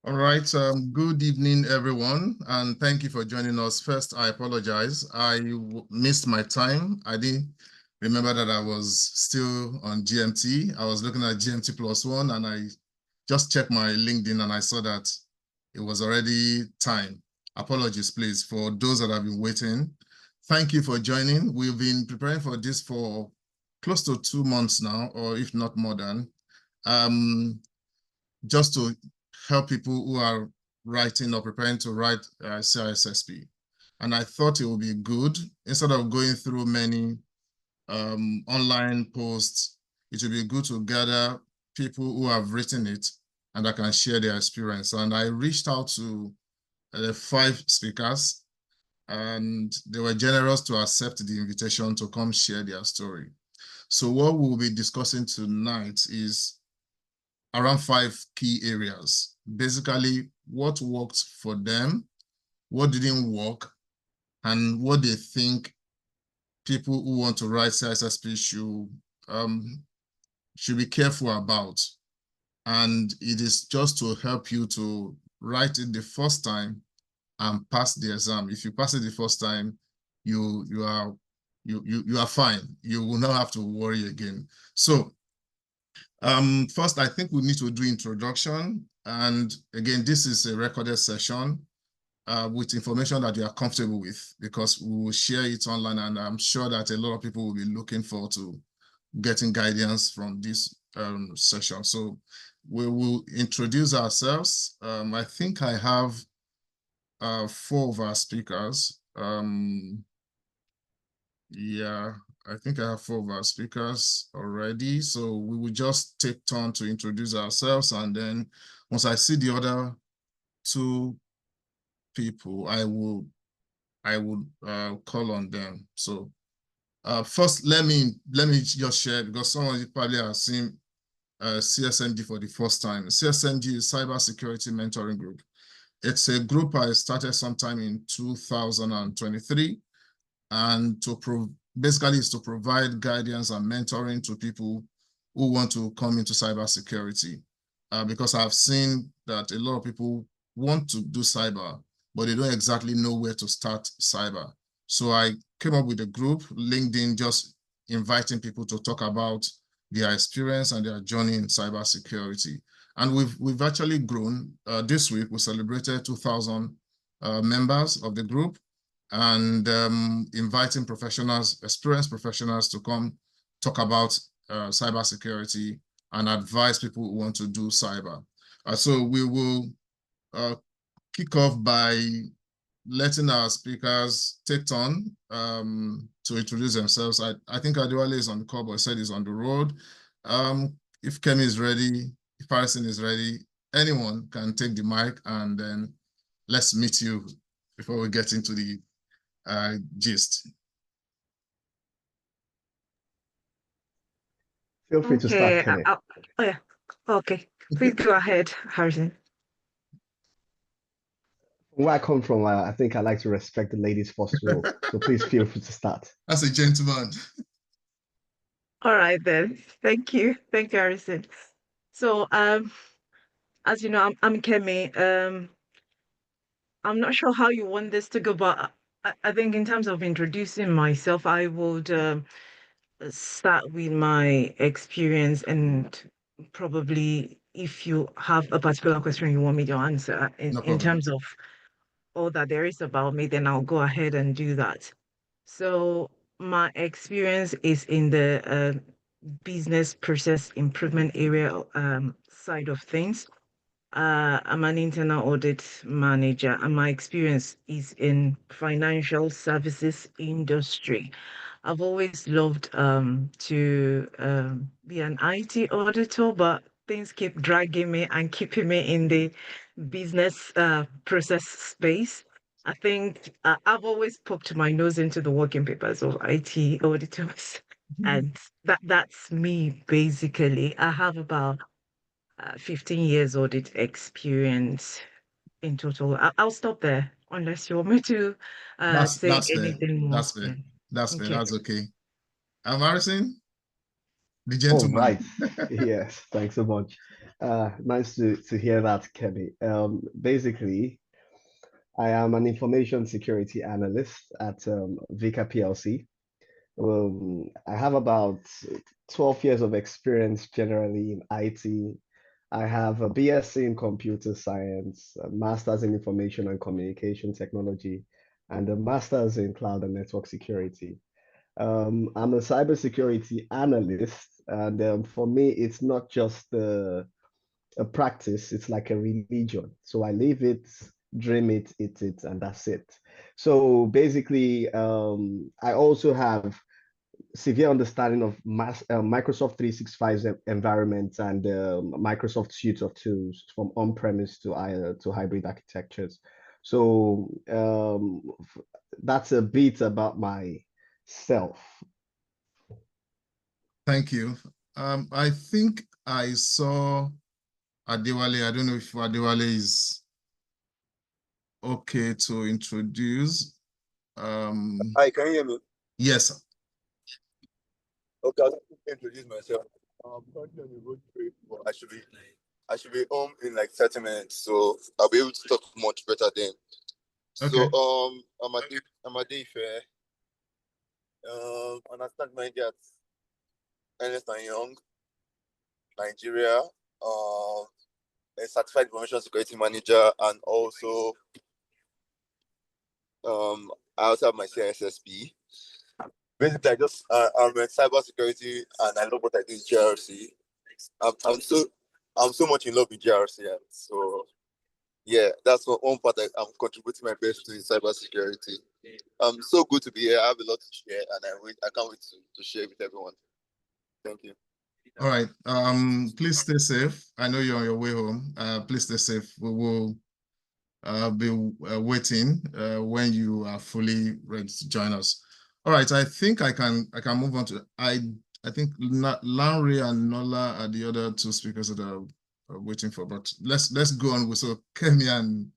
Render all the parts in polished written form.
All right, good evening, everyone, and thank you for joining us. First, I apologize. I missed my time. I didn't remember that I was still on GMT. I was looking at GMT +1, and I just checked my LinkedIn, and I saw that it was already time. Apologies, please, for those that have been waiting. Thank you for joining. We've been preparing for this for close to 2 months now, or if not more than. Just to help people who are writing or preparing to write CISSP. And I thought it would be good, instead of going through many online posts, it would be good to gather people who have written it and that can share their experience. And I reached out to 5 speakers, and they were generous to accept the invitation to come share their story. So what we'll be discussing tonight is around 5 key areas. Basically, what worked for them, what didn't work, and what they think people who want to write CISSP should be careful about. And it is just to help you to write it the first time and pass the exam. If you pass it the first time, you are fine. You will not have to worry again. So first, I think we need to do introduction. And again, this is a recorded session with information that you are comfortable with, because we will share it online, and I'm sure that a lot of people will be looking forward to getting guidance from this session. So we will introduce ourselves. I think I have 4 of our speakers. Yeah, I think I have 4 of our speakers already. So we will just take turn to introduce ourselves, and then once I see the other 2 people, I would call on them. So first, let me just share, because some of you probably have seen CSMG for the first time. CSMG is Cybersecurity Mentoring Group. It's a group I started sometime in 2023, and basically is to provide guidance and mentoring to people who want to come into cybersecurity. Because I've seen that a lot of people want to do cyber, but they don't exactly know where to start cyber. So I came up with a group, LinkedIn, just inviting people to talk about their experience and their journey in cybersecurity. And we've actually grown. This week, we celebrated 2,000 members of the group, and inviting professionals, experienced professionals, to come talk about cybersecurity and advise people who want to do cyber. So we will kick off by letting our speakers take turn to introduce themselves. I think Adewale is on the call, but said he's on the road. If Kemi is ready, if Harrison is ready, anyone can take the mic, and then let's meet you before we get into the gist. Feel free to start, Kemi. Oh yeah, okay. Please go ahead, Harrison. Where I come from, I think I like to respect the ladies first rule. So please feel free to start. That's a gentleman. All right then. Thank you, Harrison. So as you know, I'm Kemi. I'm not sure how you want this to go, but I think in terms of introducing myself, I would start with my experience, and probably if you have a particular question you want me to answer in terms of all that there is about me, then I'll go ahead and do that. So my experience is in the business process improvement area side of things. I'm an internal audit manager, and my experience is in financial services industry. I've always loved to be an IT auditor, but things keep dragging me and keeping me in the business process space. I think I've always poked my nose into the working papers of IT auditors, and that's me basically. I have about 15 years audit experience in total. I'll stop there unless you want me to say anything more. That's fair. That's fair. That's okay. Harrison, the Oh, gentleman. right. Yes, thanks so much. Nice to hear that, Kemi. Basically, I am an information security analyst at Vika PLC. I have about 12 years of experience generally in IT. I have a BSc in computer science, a master's in information and communication technology, and a master's in cloud and network security. I'm a cybersecurity analyst, and for me, it's not just a practice, it's like a religion. So I live it, dream it, eat it, and that's it. So basically, I also have severe understanding of Microsoft 365's environment and Microsoft suite of tools from on-premise to hybrid architectures. So that's a bit about myself. Thank you. I think I saw Adewale. I don't know if Adewale is okay to introduce. Hi, can you hear me? Yes. Okay, I'll introduce myself. Currently on a road trip, but I should be home in like 30 minutes, so I'll be able to talk much better then. Okay. So I'm Adeife. And I started my India at Ernst & Young, Nigeria. A certified information security manager, and also I also have my CISSP. Basically, I'm in cybersecurity, and I love what I do in GRC. I'm so much in love with GRC, and so yeah, that's one part I'm contributing my best to in cybersecurity. So good to be here. I have a lot to share, and I can't wait to share with everyone. Thank you. All right. Please stay safe. I know you're on your way home. Please stay safe. We will be waiting when you are fully ready to join us. All right. I think I can move on to I think Lanre and Nola are the other two speakers that are waiting for. But let's go on. So Kemi and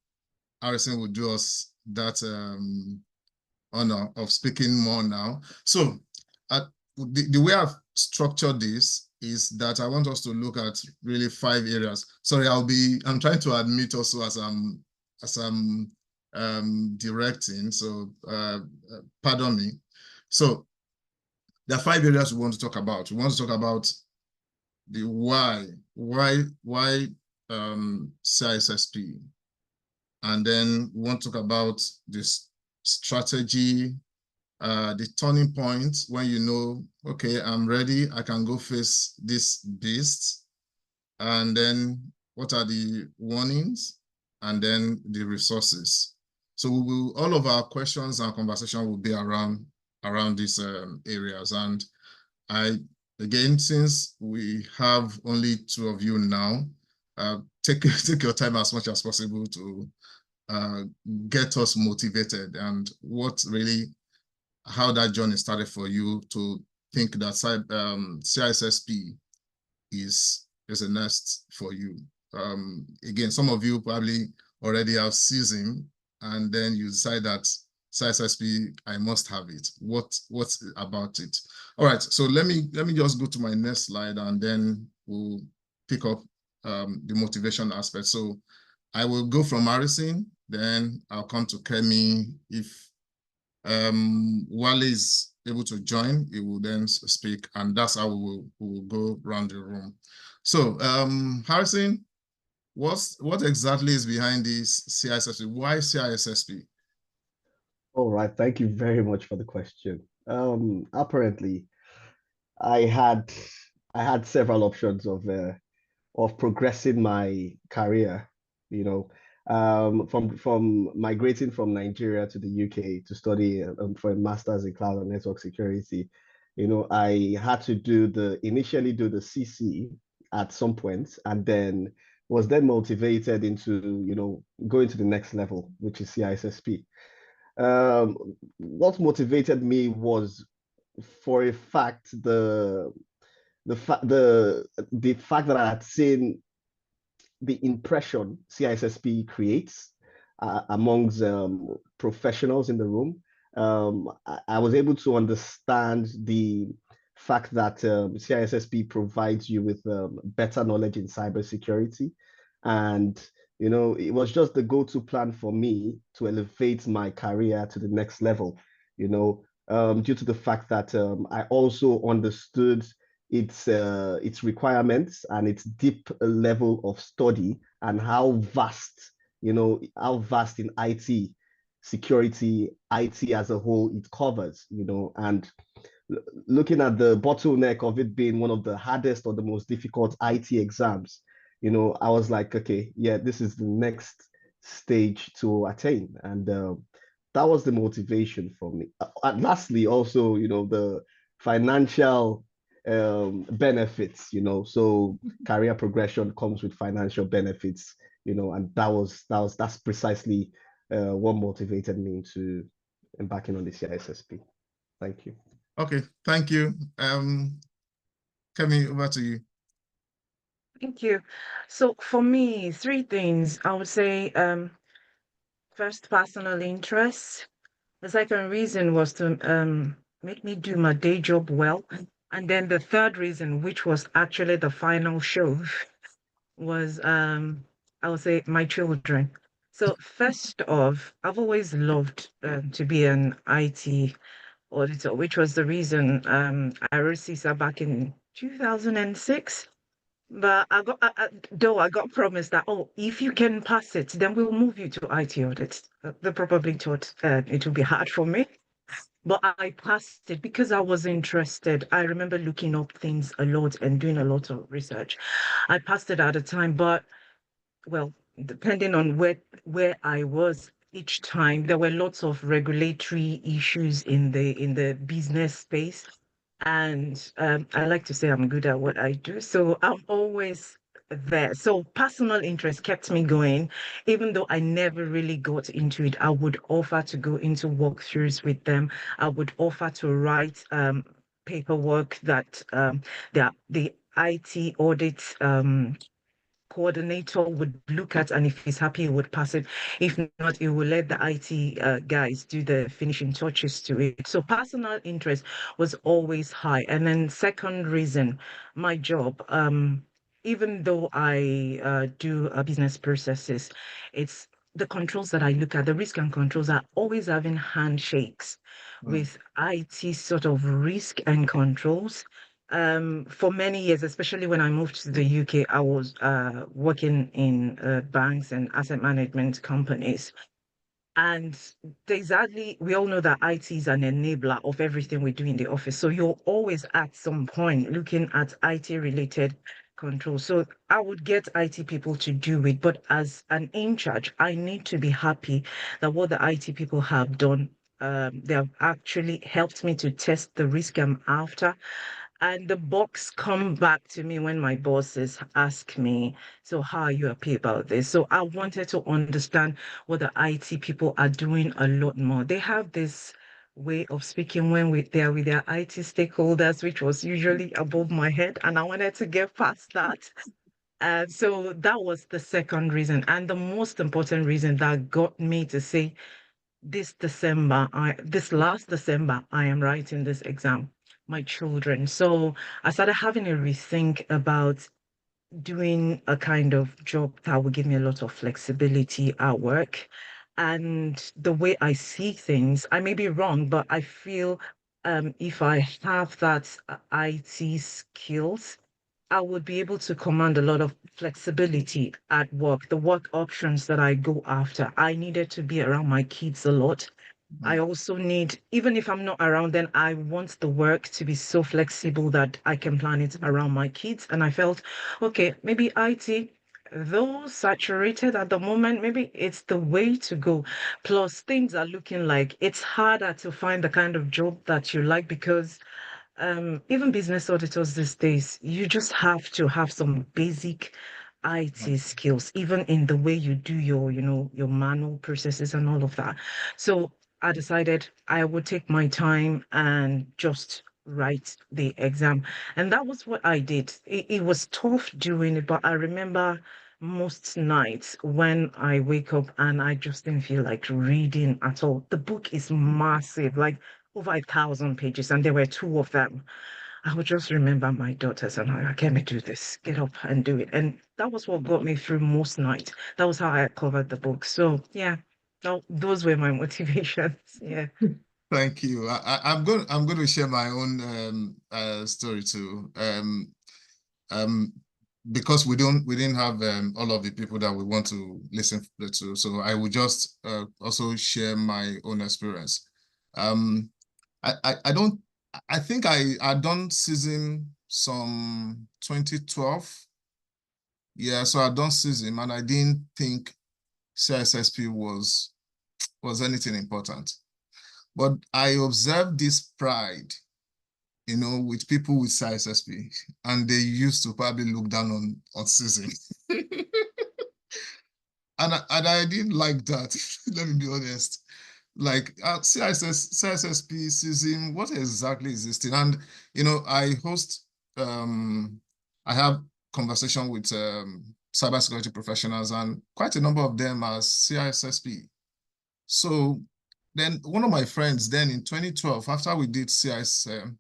Harrison will do us that honor of speaking more now. So the way I've structured this is that I want us to look at really 5 areas. Sorry, I'm trying to admit also as I'm directing, so pardon me. So there are 5 areas we want to talk about. We want to talk about the why CISSP, and then we want to talk about this strategy, the turning point when you know, okay, I'm ready, I can go face this beast, and then what are the warnings, and then the resources. So all of our questions and conversation will be around these areas. And again, since we have only 2 of you now, take your time as much as possible to get us motivated, and how that journey started for you to think that CISSP is a nest for you. Again, some of you probably already have CISM, and then you decide that CISSP, I must have it. What's about it? All right, so let me just go to my next slide, and then we'll pick up the motivation aspect. So I will go from Harrison, then I'll come to Kemi. If Wale is able to join, he will then speak, and that's how we will go around the room. So Harrison, what exactly is behind this CISSP? Why CISSP? All right, thank you very much for the question. Apparently, I had several options of progressing my career, you know, from migrating from Nigeria to the UK to study for a master's in cloud and network security. You know, I had to initially do the CC at some point, and then was then motivated into, you know, going to the next level, which is CISSP. What motivated me was, for a fact, the fact that I had seen the impression CISSP creates amongst professionals in the room. I was able to understand the fact that CISSP provides you with better knowledge in cybersecurity. And, it was just the go-to plan for me to elevate my career to the next level, due to the fact that I also understood its requirements and its deep level of study and how vast in IT security, IT as a whole, it covers, and looking at the bottleneck of it being one of the hardest or the most difficult IT exams, I was like, okay, yeah, this is the next stage to attain. And that was the motivation for me. And lastly, also, the financial benefits, so career progression comes with financial benefits, and that's precisely what motivated me to embarking on the CISSP. Thank you. Okay, thank you. Kemi, over to you. Thank you. So for me, three things. I would say first, personal interest. The second reason was to make me do my day job well. And then the third reason, which was actually the final show, was I would say my children. So first off, I've always loved to be an IT auditor, which was the reason I wrote CISA back in 2006. But though I got promised that, oh, if you can pass it, then we'll move you to IT audit. They probably thought it would be hard for me. But I passed it because I was interested. I remember looking up things a lot and doing a lot of research. I passed it at a time, but well, depending on where I was each time, there were lots of regulatory issues in the business space. And I like to say I'm good at what I do. So I'm always there. So personal interest kept me going, even though I never really got into it. I would offer to go into walkthroughs with them. I would offer to write paperwork that the IT audit coordinator would look at, and if he's happy, he would pass it. If not, he will let the IT guys do the finishing touches to it. So personal interest was always high. And then second reason, my job, even though I do business processes, it's the controls that I look at, the risk and controls are always having handshakes with IT sort of risk and controls. For many years, especially when I moved to the UK, I was working in banks and asset management companies. And we all know that IT is an enabler of everything we do in the office. So you're always at some point looking at IT related controls. So I would get IT people to do it, but as an in charge, I need to be happy that what the IT people have done, they have actually helped me to test the risk I'm after. And the box come back to me when my bosses ask me, so how are you happy about this? So I wanted to understand what the IT people are doing a lot more. They have this way of speaking when they're with their IT stakeholders, which was usually above my head, and I wanted to get past that. So that was the second reason. And the most important reason that got me to say, this last December, I am writing this exam, my children. So I started having a rethink about doing a kind of job that would give me a lot of flexibility at work. And the way I see things, I may be wrong, but I feel if I have that IT skills, I would be able to command a lot of flexibility at work, the work options that I go after. I needed to be around my kids a lot. I also need, even if I'm not around, then I want the work to be so flexible that I can plan it around my kids. And I felt, okay, maybe IT, though saturated at the moment, maybe it's the way to go. Plus, things are looking like it's harder to find the kind of job that you like because even business auditors these days, you just have to have some basic IT skills, even in the way you do your manual processes and all of that. So I decided I would take my time and just write the exam. And that was what I did. It was tough doing it, but I remember most nights when I wake up and I just didn't feel like reading at all. The book is massive, like over 1,000 pages, and there were two of them. I would just remember my daughters and I came to do this, get up and do it. And that was what got me through most nights. That was how I covered the book. So yeah, those were my motivations. Yeah. Thank you. I'm going to share my own story too. Because we didn't have all of the people that we want to listen to, so I will just also share my own experience. I think I done CISSP some 2012. Yeah, so I done CISSP and I didn't think CISSP was anything important. But I observed this pride, you know, with people with CISSP, and they used to probably look down on CISSP. and I didn't like that. Let me be honest. Like CISSP, CISSP, what exactly is this thing? And you know, I have conversation with cybersecurity professionals, and quite a number of them are CISSP. So then one of my friends then in 2012, after we did CISSP,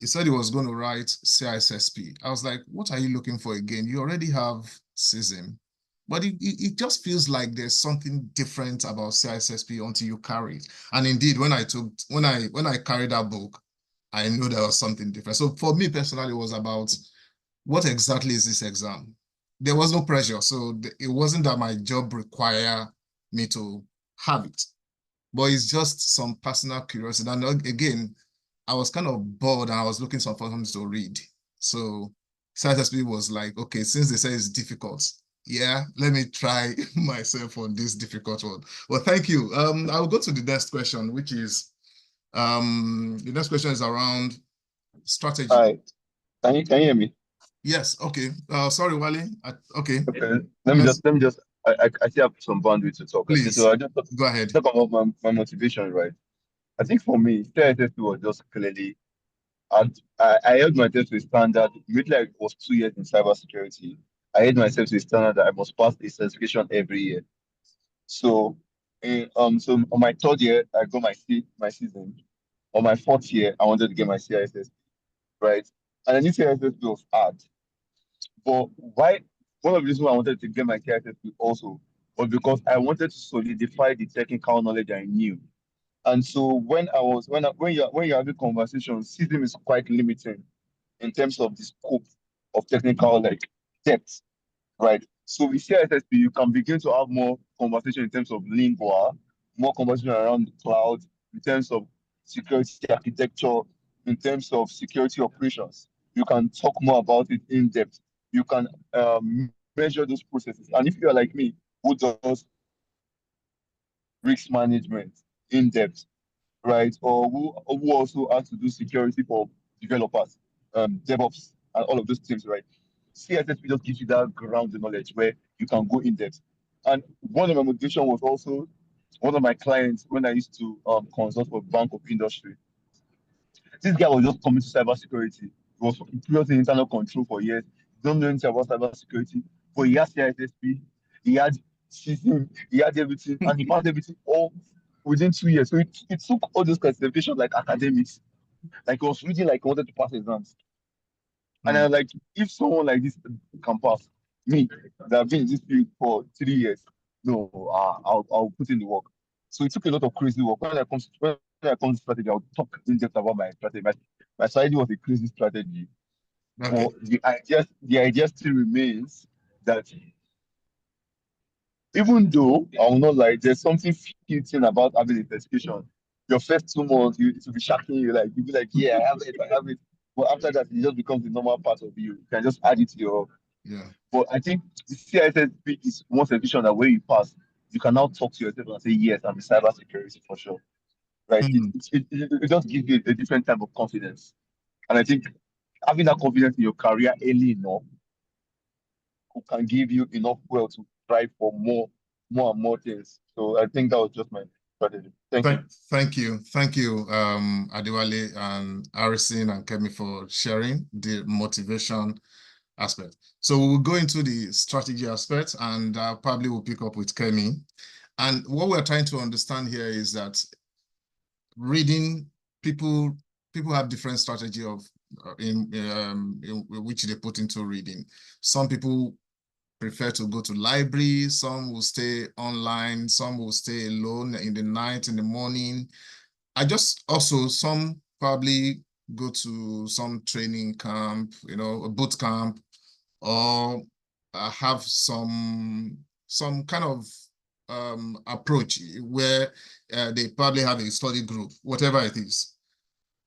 he said he was going to write CISSP. I was like, what are you looking for again? You already have CISSP. But it just feels like there's something different about CISSP until you carry it. And indeed, when I carried that book, I knew there was something different. So for me personally, it was about what exactly is this exam? There was no pressure. So it wasn't that my job required me to have it, but it's just some personal curiosity. And again, I was kind of bored and I was looking for something to read. So CISSP was like, okay, since they say it's difficult, yeah, let me try myself on this difficult one. Well, thank you. I'll go to the next question, which is, the next question is around strategy. Hi, can you hear me? Yes, okay. Sorry, Wale. Okay. Okay, let me just, I still have some bandwidth to talk. Please, so I just go ahead. talk about my motivation, right? I think for me, CISSP was just clearly, and I held myself to a standard. Immediately I was 2 years in cybersecurity. I held myself to a standard that I must pass a certification every year. So, so on my third year, I got my season. On my fourth year, I wanted to get my CISSP, right? And I knew CISSP was hard. But why? One of the reasons why I wanted to get my CISSP also was because I wanted to solidify the technical knowledge I knew. And so when you're having conversations, CISSP is quite limiting in terms of the scope of technical like depth, right? So with CISSP, you can begin to have more conversation in terms of lingua, more conversation around the cloud, in terms of security architecture, in terms of security operations. You can talk more about it in depth. You can measure those processes. And if you are like me, who does risk management in depth, right? Or who also has to do security for developers, DevOps, and all of those things, right? CISSP just gives you that ground knowledge where you can go in depth. And one of my motivation was also one of my clients when I used to consult for Bank of Industry. This guy was just coming to cybersecurity. He was previously internal control for years. Don't know anything about cybersecurity, but he had CISSP, he had CISSP, he had everything, and he passed everything all within 2 years. So it took all those classifications like academics, like he was reading like he wanted to pass exams. And I was like, if someone like this can pass, me, that have been in this field for 3 years, no, I'll put in the work. So it took a lot of crazy work. When I come to strategy, I'll talk in depth about my strategy. My strategy was a crazy strategy. Okay. But the idea still remains that even though I will not lie, there's something fitting about having a certification. Your first 2 months, it will be shocking you. Like you'll be like, yeah, I have it. But after that, it just becomes the normal part of you. You can just add it to your. Yeah. But I think the CISSP is one certification that when you pass, you can now talk to yourself and say, yes, I'm a cybersecurity for sure. Right? It just gives you a different type of confidence. And I think having that confidence in your career early enough can give you enough wealth to strive for more and more things. So I think that was just my strategy. Thank you. Thank you, Adewale and Harrison and Kemi for sharing the motivation aspect. So we'll go into the strategy aspect, and probably we'll pick up with Kemi. And what we're trying to understand here is that reading, people have different strategy of in which they put into reading. Some people prefer to go to library, some will stay online, some will stay alone in the night, in the morning. Some probably go to some training camp, a boot camp, or have some kind of approach where they probably have a study group, whatever it is.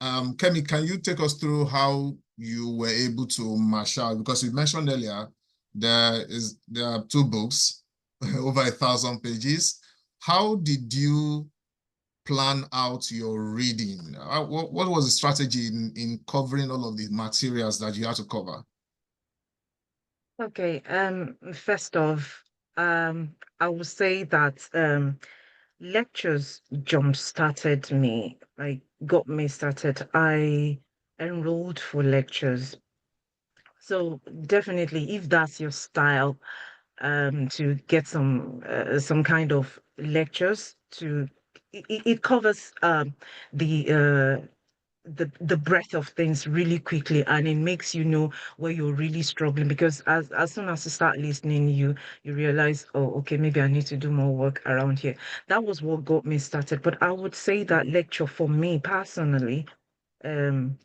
Kemi, can you take us through how you were able to marshal? Because you mentioned earlier there are 2 books, over 1,000 pages. How did you plan out your reading? What was the strategy in covering all of the materials that you had to cover? Okay, first off, I would say that lectures jump-started me, like got me started. I enrolled for lectures. So definitely, if that's your style, to get some kind of lectures it covers the the breadth of things really quickly, and it makes you know where you're really struggling, because as soon as you start listening, you realize, oh, okay, maybe I need to do more work around here. That was what got me started. But I would say that lecture for me personally um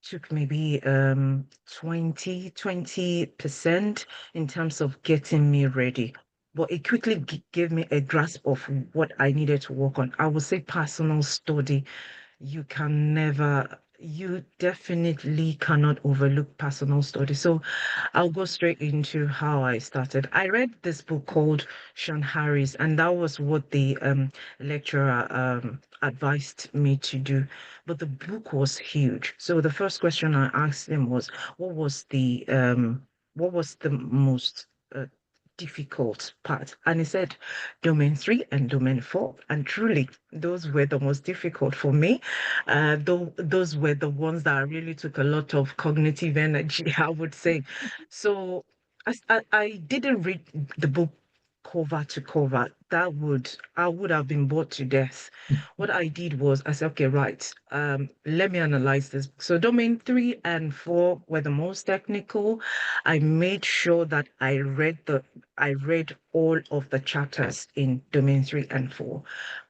took maybe 20% in terms of getting me ready. But it quickly gave me a grasp of what I needed to work on. I would say personal study. You definitely cannot overlook personal study. So I'll go straight into how I started. I read this book called Sean Harris, and that was what the lecturer advised me to do. But the book was huge. So the first question I asked him was, what was the most difficult part? And he said domain 3 and domain 4. And truly, those were the most difficult for me. Though those were the ones that really took a lot of cognitive energy, I would say. So I didn't read the book cover to cover. I would have been bored to death. What I did was I said, okay, right, let me analyze this. So domain 3 and 4 were the most technical. I made sure that I read all of the chapters in domain 3 and 4.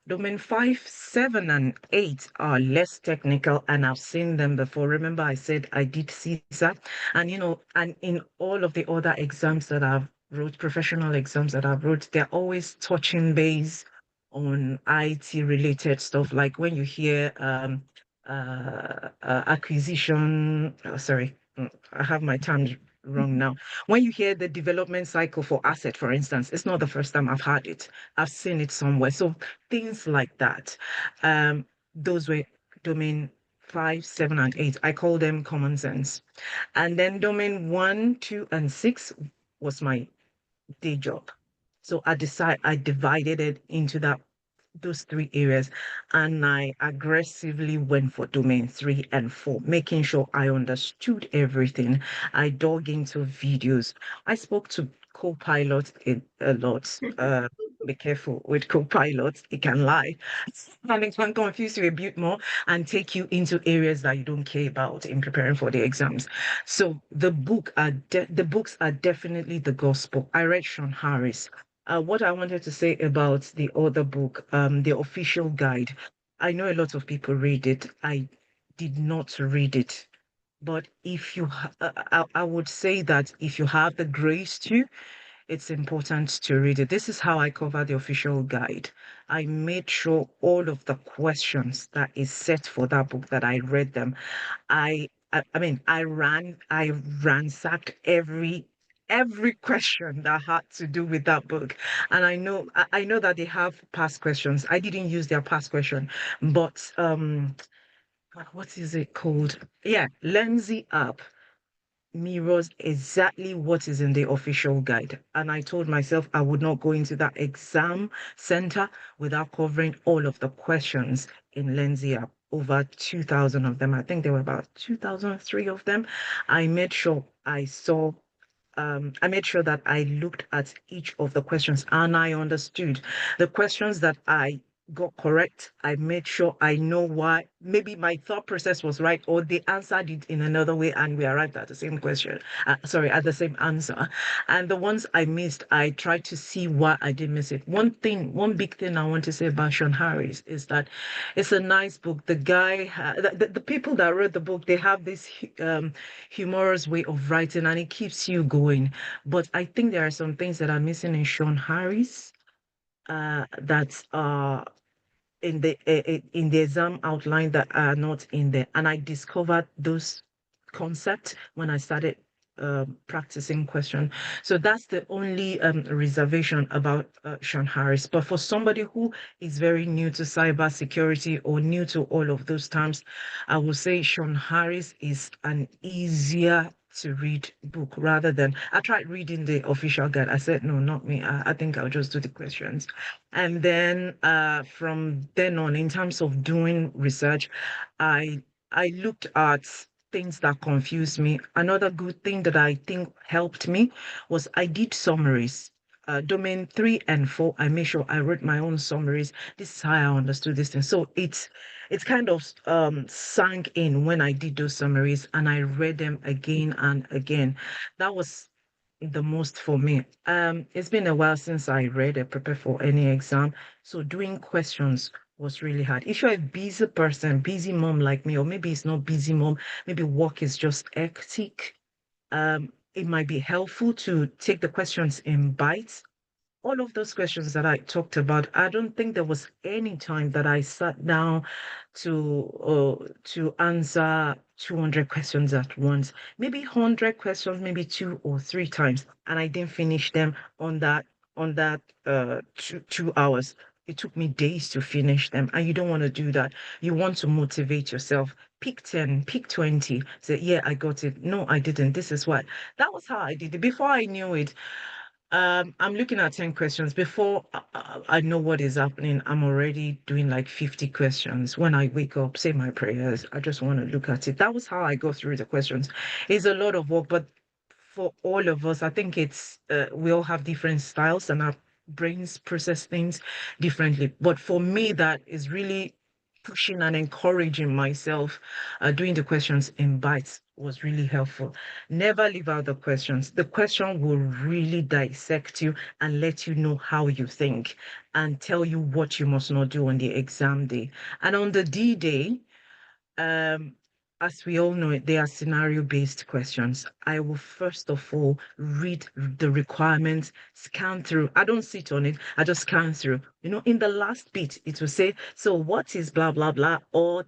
Domain 5, 7, and 8 are less technical, and I've seen them before. Remember, I said I did CISSP, and and in all of the other exams that I've wrote, professional exams that I've wrote, they're always touching base on IT related stuff. Like when you hear acquisition, sorry, I have my terms wrong now. When you hear the development cycle for asset, for instance, it's not the first time I've had it. I've seen it somewhere. So things like that. Those were domain 5, 7, and 8. I call them common sense. And then domain 1, 2, and 6 was my day job. So I divided it into those 3 areas, and I aggressively went for domain 3 and 4, making sure I understood everything. I dug into videos. I spoke to co-pilot a lot. Be careful with co-pilots, it can lie. And it can confuse you a bit more and take you into areas that you don't care about in preparing for the exams. So the books are definitely the gospel. I read Sean Harris. What I wanted to say about the other book, the official guide. I know a lot of people read it. I did not read it. But if you, I would say that if you have the grace to, it's important to read it. This is how I cover the official guide. I made sure all of the questions that is set for that book, that I read them. I mean, I ransacked every question that had to do with that book. And I know that they have past questions. I didn't use their past question, but what is it called? Yeah, Lenzy app mirrors exactly what is in the official guide. And I told myself I would not go into that exam center without covering all of the questions in Lenzy app. Over 2,000 of them. I think there were about 2,003 of them. I made sure I made sure that I looked at each of the questions and I understood the questions that I got correct. I made sure I know why. Maybe my thought process was right, or they answered it in another way, and we arrived at the same question. Sorry, at the same answer. And the ones I missed, I tried to see why I did miss it. One big thing I want to say about Sean Harris is that it's a nice book. The guy, the people that wrote the book, they have this humorous way of writing, and it keeps you going. But I think there are some things that are missing in Sean Harris that are in the exam outline that are not in there. And I discovered those concepts when I started practicing question. So that's the only reservation about Sean Harris. But for somebody who is very new to cybersecurity or new to all of those terms, I would say Sean Harris is an easier to read book rather than I tried reading the official guide. I said, no, not me. I think I'll just do the questions. And then from then on, in terms of doing research, I I looked at things that confused me. Another good thing that I think helped me was I did summaries. Domain 3 and 4, I made sure I wrote my own summaries. This is how I understood this thing. So it's kind of sank in when I did those summaries and I read them again and again. That was the most for me. It's been a while since I read or prepared for any exam, so doing questions was really hard. If you're a busy person, busy mom like me, or maybe it's not busy mom, maybe work is just hectic, it might be helpful to take the questions in bites. All of those questions that I talked about, I don't think there was any time that I sat down to answer 200 questions at once. Maybe 100 questions, maybe 2 or 3 times, and I didn't finish them on that 2 hours. It took me days to finish them, and you don't want to do that. You want to motivate yourself. Pick 10, pick 20. Say, yeah, I got it. No, I didn't. This is why. That was how I did it. Before I knew it, I'm looking at 10 questions. Before I know what is happening, I'm already doing like 50 questions. When I wake up, say my prayers, I just want to look at it. That was how I go through the questions. It's a lot of work, but for all of us, I think we all have different styles and our brains process things differently. But for me, that is really pushing and encouraging myself, doing the questions in bites was really helpful. Never leave out the questions. The question will really dissect you and let you know how you think and tell you what you must not do on the exam day. And on the D day, um, as we all know, they are scenario-based questions. I will first of all read the requirements, scan through. I don't sit on it, I just scan through. In the last bit, it will say, so what is blah, blah, blah, or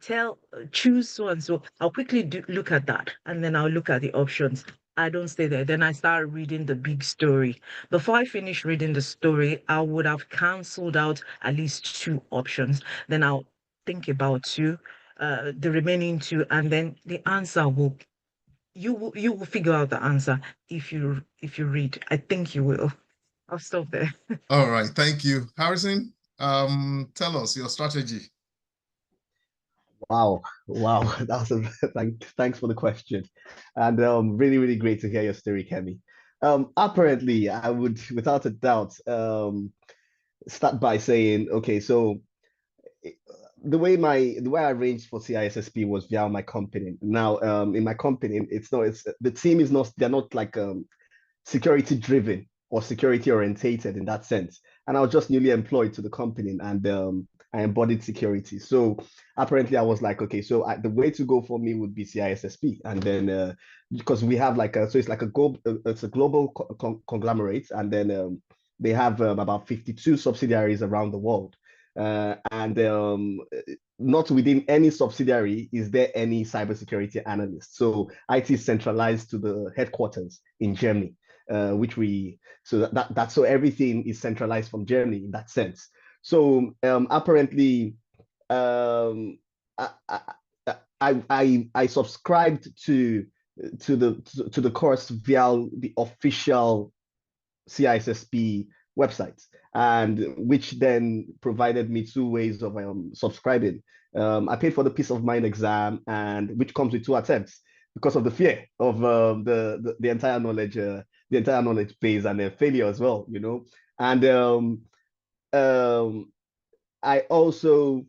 choose so and so. I'll quickly look at that, and then I'll look at the options. I don't stay there. Then I start reading the big story. Before I finish reading the story, I would have canceled out at least 2 options. Then I'll think about the remaining 2, and then the answer you will figure out the answer if you read. I think you will. I'll stop there. All right, thank you. Harrison, tell us your strategy. Wow, that's thanks for the question, and really, really great to hear your story, Kemi. Apparently, I would, without a doubt, start by saying, okay, so the way I arranged for CISSP was via my company. Now, in my company, it's the team is not, they're not like security driven or security orientated in that sense. And I was just newly employed to the company, and I embodied security. So apparently I was like, okay, so the way to go for me would be CISSP. And then because we have so it's like it's a global conglomerate, and then they have about 52 subsidiaries around the world. And not within any subsidiary is there any cybersecurity analyst. So IT is centralized to the headquarters in Germany, so everything is centralized from Germany in that sense. So apparently, I subscribed to the course via the official CISSP website, and which then provided me 2 ways of subscribing. I paid for the peace of mind exam, and which comes with 2 attempts because of the fear of the entire knowledge base and failure as well, And I also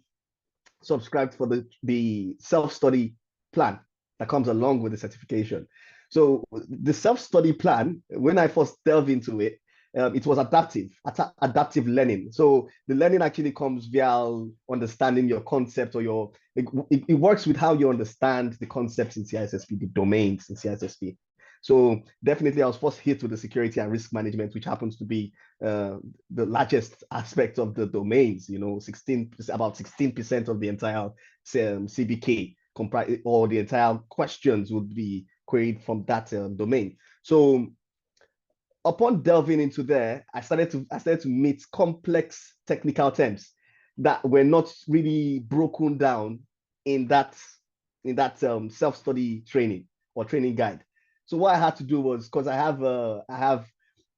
subscribed for the self-study plan that comes along with the certification. So the self-study plan, when I first delved into it, it was adaptive learning. So the learning actually comes via understanding your concept, or it works with how you understand the concepts in CISSP, the domains in CISSP. So definitely I was first hit with the security and risk management, which happens to be the largest aspect of the domains, about 16% of the entire CBK comprise, or the entire questions would be queried from that domain. So upon delving into there, I started to meet complex technical terms that were not really broken down in that self-study training or training guide. So what I had to do was, because I have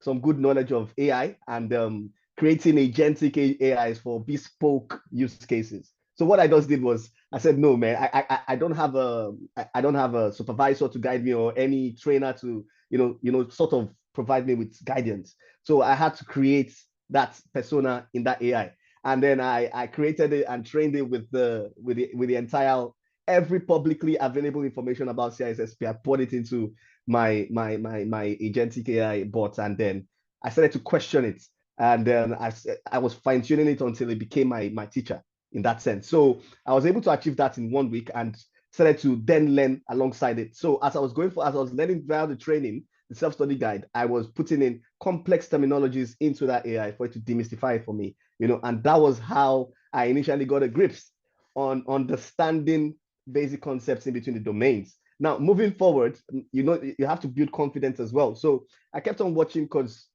some good knowledge of AI and creating agentic AIs for bespoke use cases. So what I just did was I said, no, man, I don't have a supervisor to guide me, or any trainer to sort of provide me with guidance. So I had to create that persona in that AI, and then I created it and trained it with the entire every publicly available information about CISSP. I put it into my agentic AI bot, and then I started to question it, and then I was fine tuning it until it became my teacher in that sense. So I was able to achieve that in 1 week and started to then learn alongside it. So as I was learning via the training, the self-study guide, I was putting in complex terminologies into that AI for it to demystify it for me, and that was how I initially got a grip on understanding basic concepts in between the domains. Now, moving forward, you have to build confidence as well. So I kept on watching, because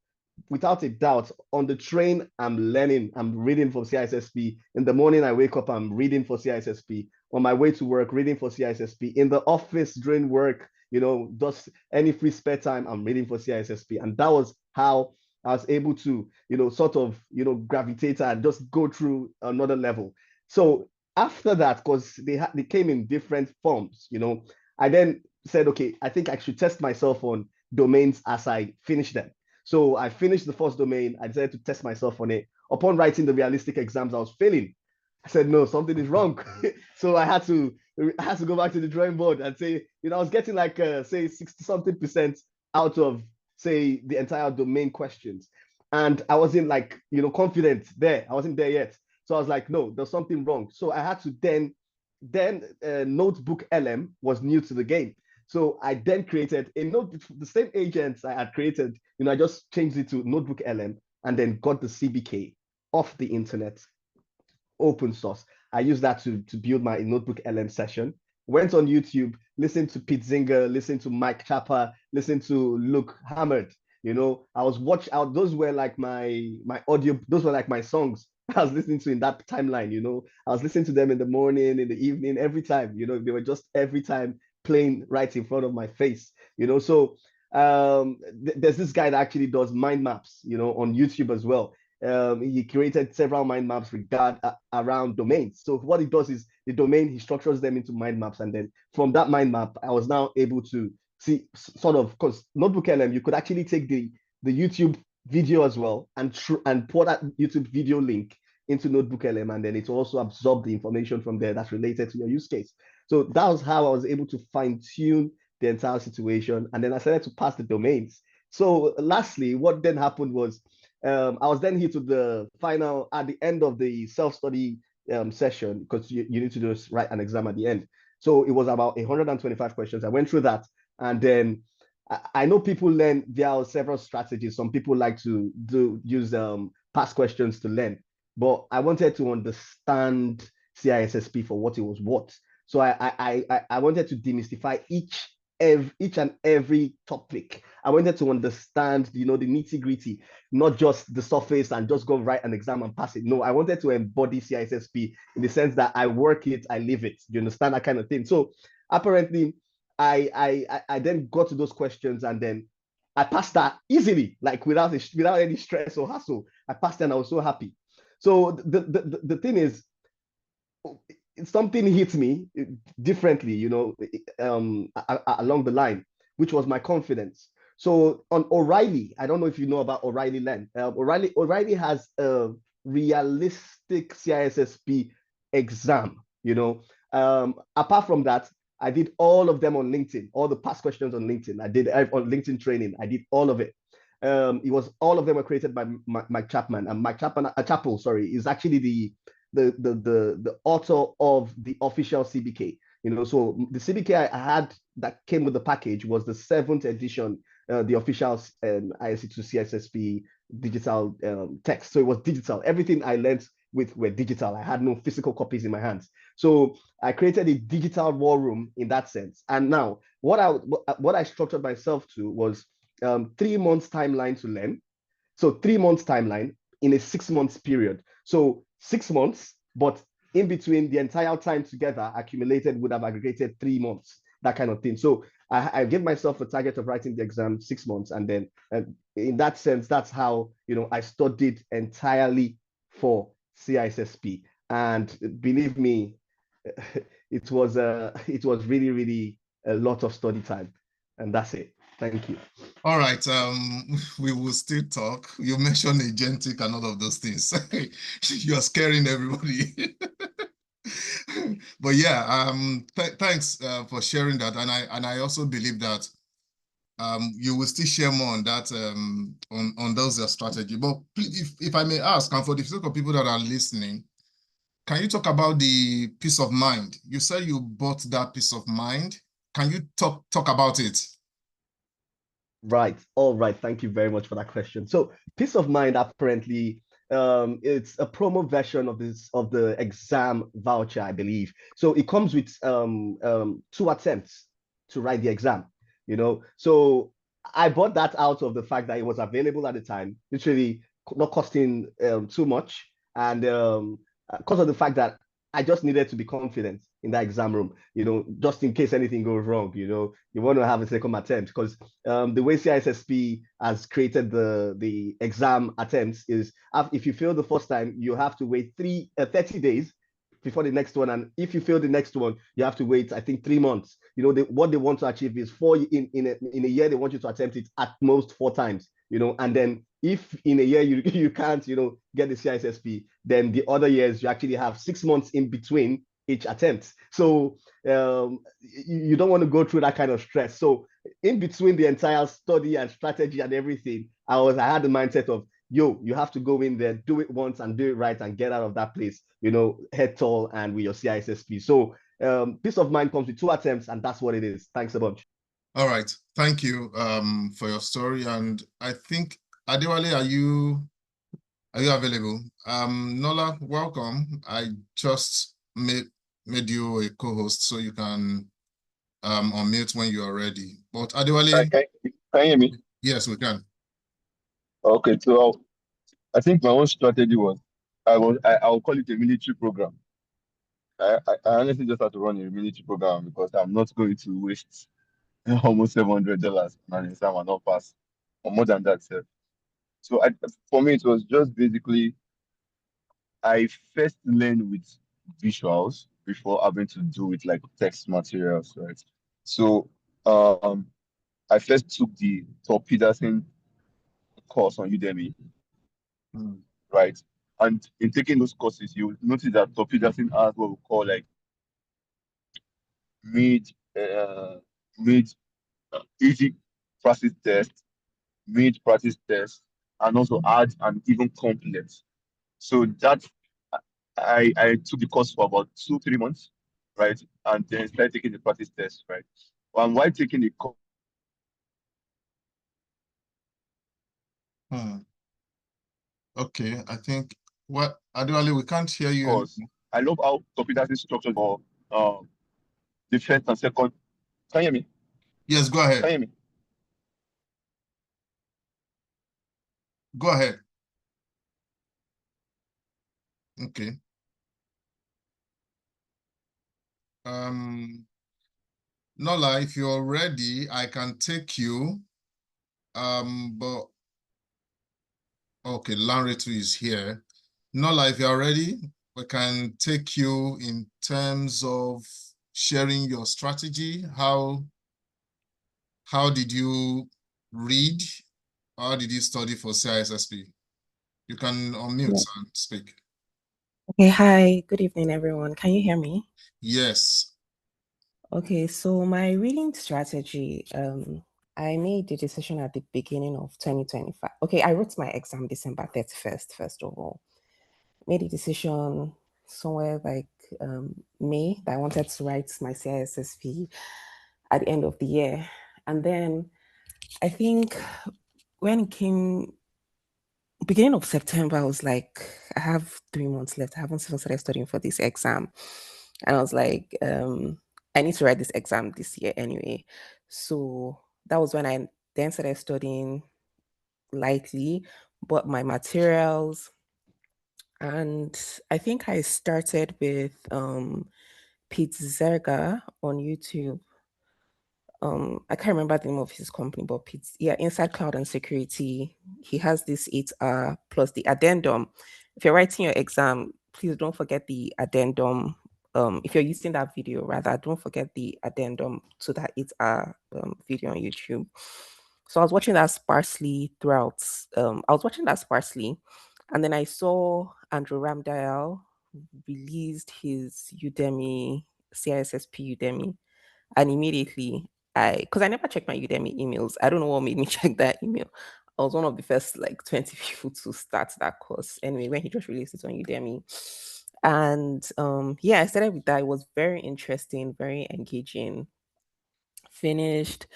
without a doubt, on the train, I'm learning, I'm reading for CISSP. In the morning, I wake up, I'm reading for CISSP. On my way to work, reading for CISSP. In the office during work, just any free spare time, I'm reading for CISSP. And that was how I was able to, sort of, gravitate and just go through another level. So after that, because they came in different forms, I then said, okay, I think I should test myself on domains as I finish them. So I finished the first domain. I decided to test myself on it. Upon writing the realistic exams, I was failing. I said, no, something is wrong. So I had to go back to the drawing board and say, I was getting like, say 60-something% out of, say, the entire domain questions. And I wasn't like, confident there. I wasn't there yet. So I was like, no, there's something wrong. So I had to then Notebook LM was new to the game. So I then created a notebook, the same agents I had created, I just changed it to Notebook LM, and then got the CBK off the internet, open source. I used that to build my Notebook LM session. Went on YouTube, listened to Pete Zinger, listened to Mike Chapper, listened to Luke Hammered. I was watching out. Those were like my audio. Those were like my songs I was listening to in that timeline. I was listening to them in the morning, in the evening, every time. They were just every time playing right in front of my face. So there's this guy that actually does mind maps, on YouTube as well. He created several mind maps around domains. So what he does is the domain, he structures them into mind maps, and then from that mind map, I was now able to see sort of, because Notebook LM, you could actually take the YouTube video as well and pour that YouTube video link into Notebook LM, and then it will also absorb the information from there that's related to your use case. So that was how I was able to fine tune the entire situation, and then I started to pass the domains. So lastly, what then happened was I was then hit with the final at the end of the self-study session, because you need to just write an exam at the end. So it was about 125 questions. I went through that, and then I know people learn via several strategies. Some people like to use past questions to learn, but I wanted to understand CISSP for what it was worth. So I wanted to demystify each and every topic. I wanted to understand, the nitty-gritty, not just the surface and just go write an exam and pass it. No, I wanted to embody CISSP in the sense that I work it, I live it. You understand, that kind of thing? So apparently, I then got to those questions, and then I passed that easily, like without any stress or hassle. I passed, and I was so happy. So the thing is, something hit me differently, along the line, which was my confidence. So on O'Reilly, I don't know if you know about O'Reilly Learn. O'Reilly has a realistic CISSP exam, you know. Apart from that, I did all of them on LinkedIn, all the past questions on LinkedIn. I did on LinkedIn training. I did all of it. It was all of them were created by Mike Chapman, and Mike Chapman, Chappell, sorry, is actually the author of the official CBK. You know, so the CBK I had that came with the package was the 7th edition, the official ISC2 CISSP digital text. So it was digital. Everything I learned with were digital. I had no physical copies in my hands. So I created a digital war room in that sense. And now what I structured myself to was 3 months timeline to learn. So 3 months timeline in a 6 months period. So 6 months, but in between the entire time together accumulated would have aggregated 3 months, that kind of thing. So I gave myself a target of writing the exam 6 months. And then in that sense, that's how, you know, I studied entirely for CISSP. And believe me, it was really, really a lot of study time. And that's it. Thank you. All right, we will still talk. You mentioned agentic and all of those things. You are scaring everybody. But yeah, thanks for sharing that. And I also believe that you will still share more on that on those strategy. But if I may ask, and for the sake of people that are listening, can you talk about the peace of mind? You said you bought that peace of mind. Can you talk about it? Right. All right. Thank you very much for that question. So peace of mind, apparently, it's a promo version of the exam voucher, I believe. So it comes with 2 attempts to write the exam, you know. So I bought that out of the fact that it was available at the time, literally not costing too much, and because of the fact that I just needed to be confident in that exam room, you know, just in case anything goes wrong, you know, you want to have a second attempt, because the way CISSP has created the exam attempts is if you fail the first time, you have to wait 30 days before the next one. And if you fail the next one, you have to wait, I think, 3 months. You know, what they want to achieve is in a year, they want you to attempt it at most 4 times, you know, and then if in a year you can't, you know, get the CISSP, then the other years you actually have 6 months in between each attempt. So you don't want to go through that kind of stress. So in between the entire study and strategy and everything, I had the mindset of, yo, you have to go in there, do it once and do it right and get out of that place, you know, head tall and with your CISSP. So peace of mind comes with 2 attempts, and that's what it is. Thanks a bunch. All right. Thank you for your story. And I think, Adewale, are you available? Nola, welcome. I just made you a co-host so you can unmute when you are ready. But Adewale, Can you hear me? Yes, we can. Okay, so I think my own strategy was I'll call it a military program. I honestly just had to run a military program because I'm not going to waste almost $700 on an exam and not pass, or more than that, sir. So for me, it was just basically I first learned with visuals before having to do with like text materials, right? So I first took the Top Peterson course on Udemy, right? And in taking those courses, you notice that Top Peterson has what we call like mid mid easy practice test, mid practice test, and also hard and even complex. So that I took the course for about 2-3 months, right? And then started taking the practice test, right? And while taking the course, Okay, I think Adewale, we can't hear you. I love how Top Peterson structured for the first and second. Can you hear me? Yes, go ahead. Can you hear me? Go ahead. Okay. Nola, if you're ready, I can take you. But okay, Lanre too is here. Nola, if you're ready, we can take you in terms of sharing your strategy. How did you read? How did you study for CISSP? You can unmute and speak. Okay, hi, good evening, everyone. Can you hear me? Yes. Okay, so my reading strategy, I made the decision at the beginning of 2025. Okay, I wrote my exam December 31st, first of all. Made a decision somewhere like May that I wanted to write my CISSP at the end of the year. And then I think when it came beginning of September, I was like, I have 3 months left. I haven't even started studying for this exam. And I was like, I need to write this exam this year anyway. So that was when I then started studying lightly, bought my materials. And I think I started with Pete Zerga on YouTube. I can't remember the name of his company, but Inside Cloud and Security. He has this 8R plus the addendum. If you're writing your exam, please don't forget the addendum. If you're using that video, rather, don't forget the addendum to that 8R video on YouTube. So I was watching that sparsely throughout. And then I saw Andrew Ramdial released his Udemy, CISSP Udemy, and immediately because I never checked my Udemy emails. I don't know what made me check that email. I was one of the first like 20 people to start that course. Anyway, when he just released it on Udemy. And I started with that. It was very interesting, very engaging. Finished.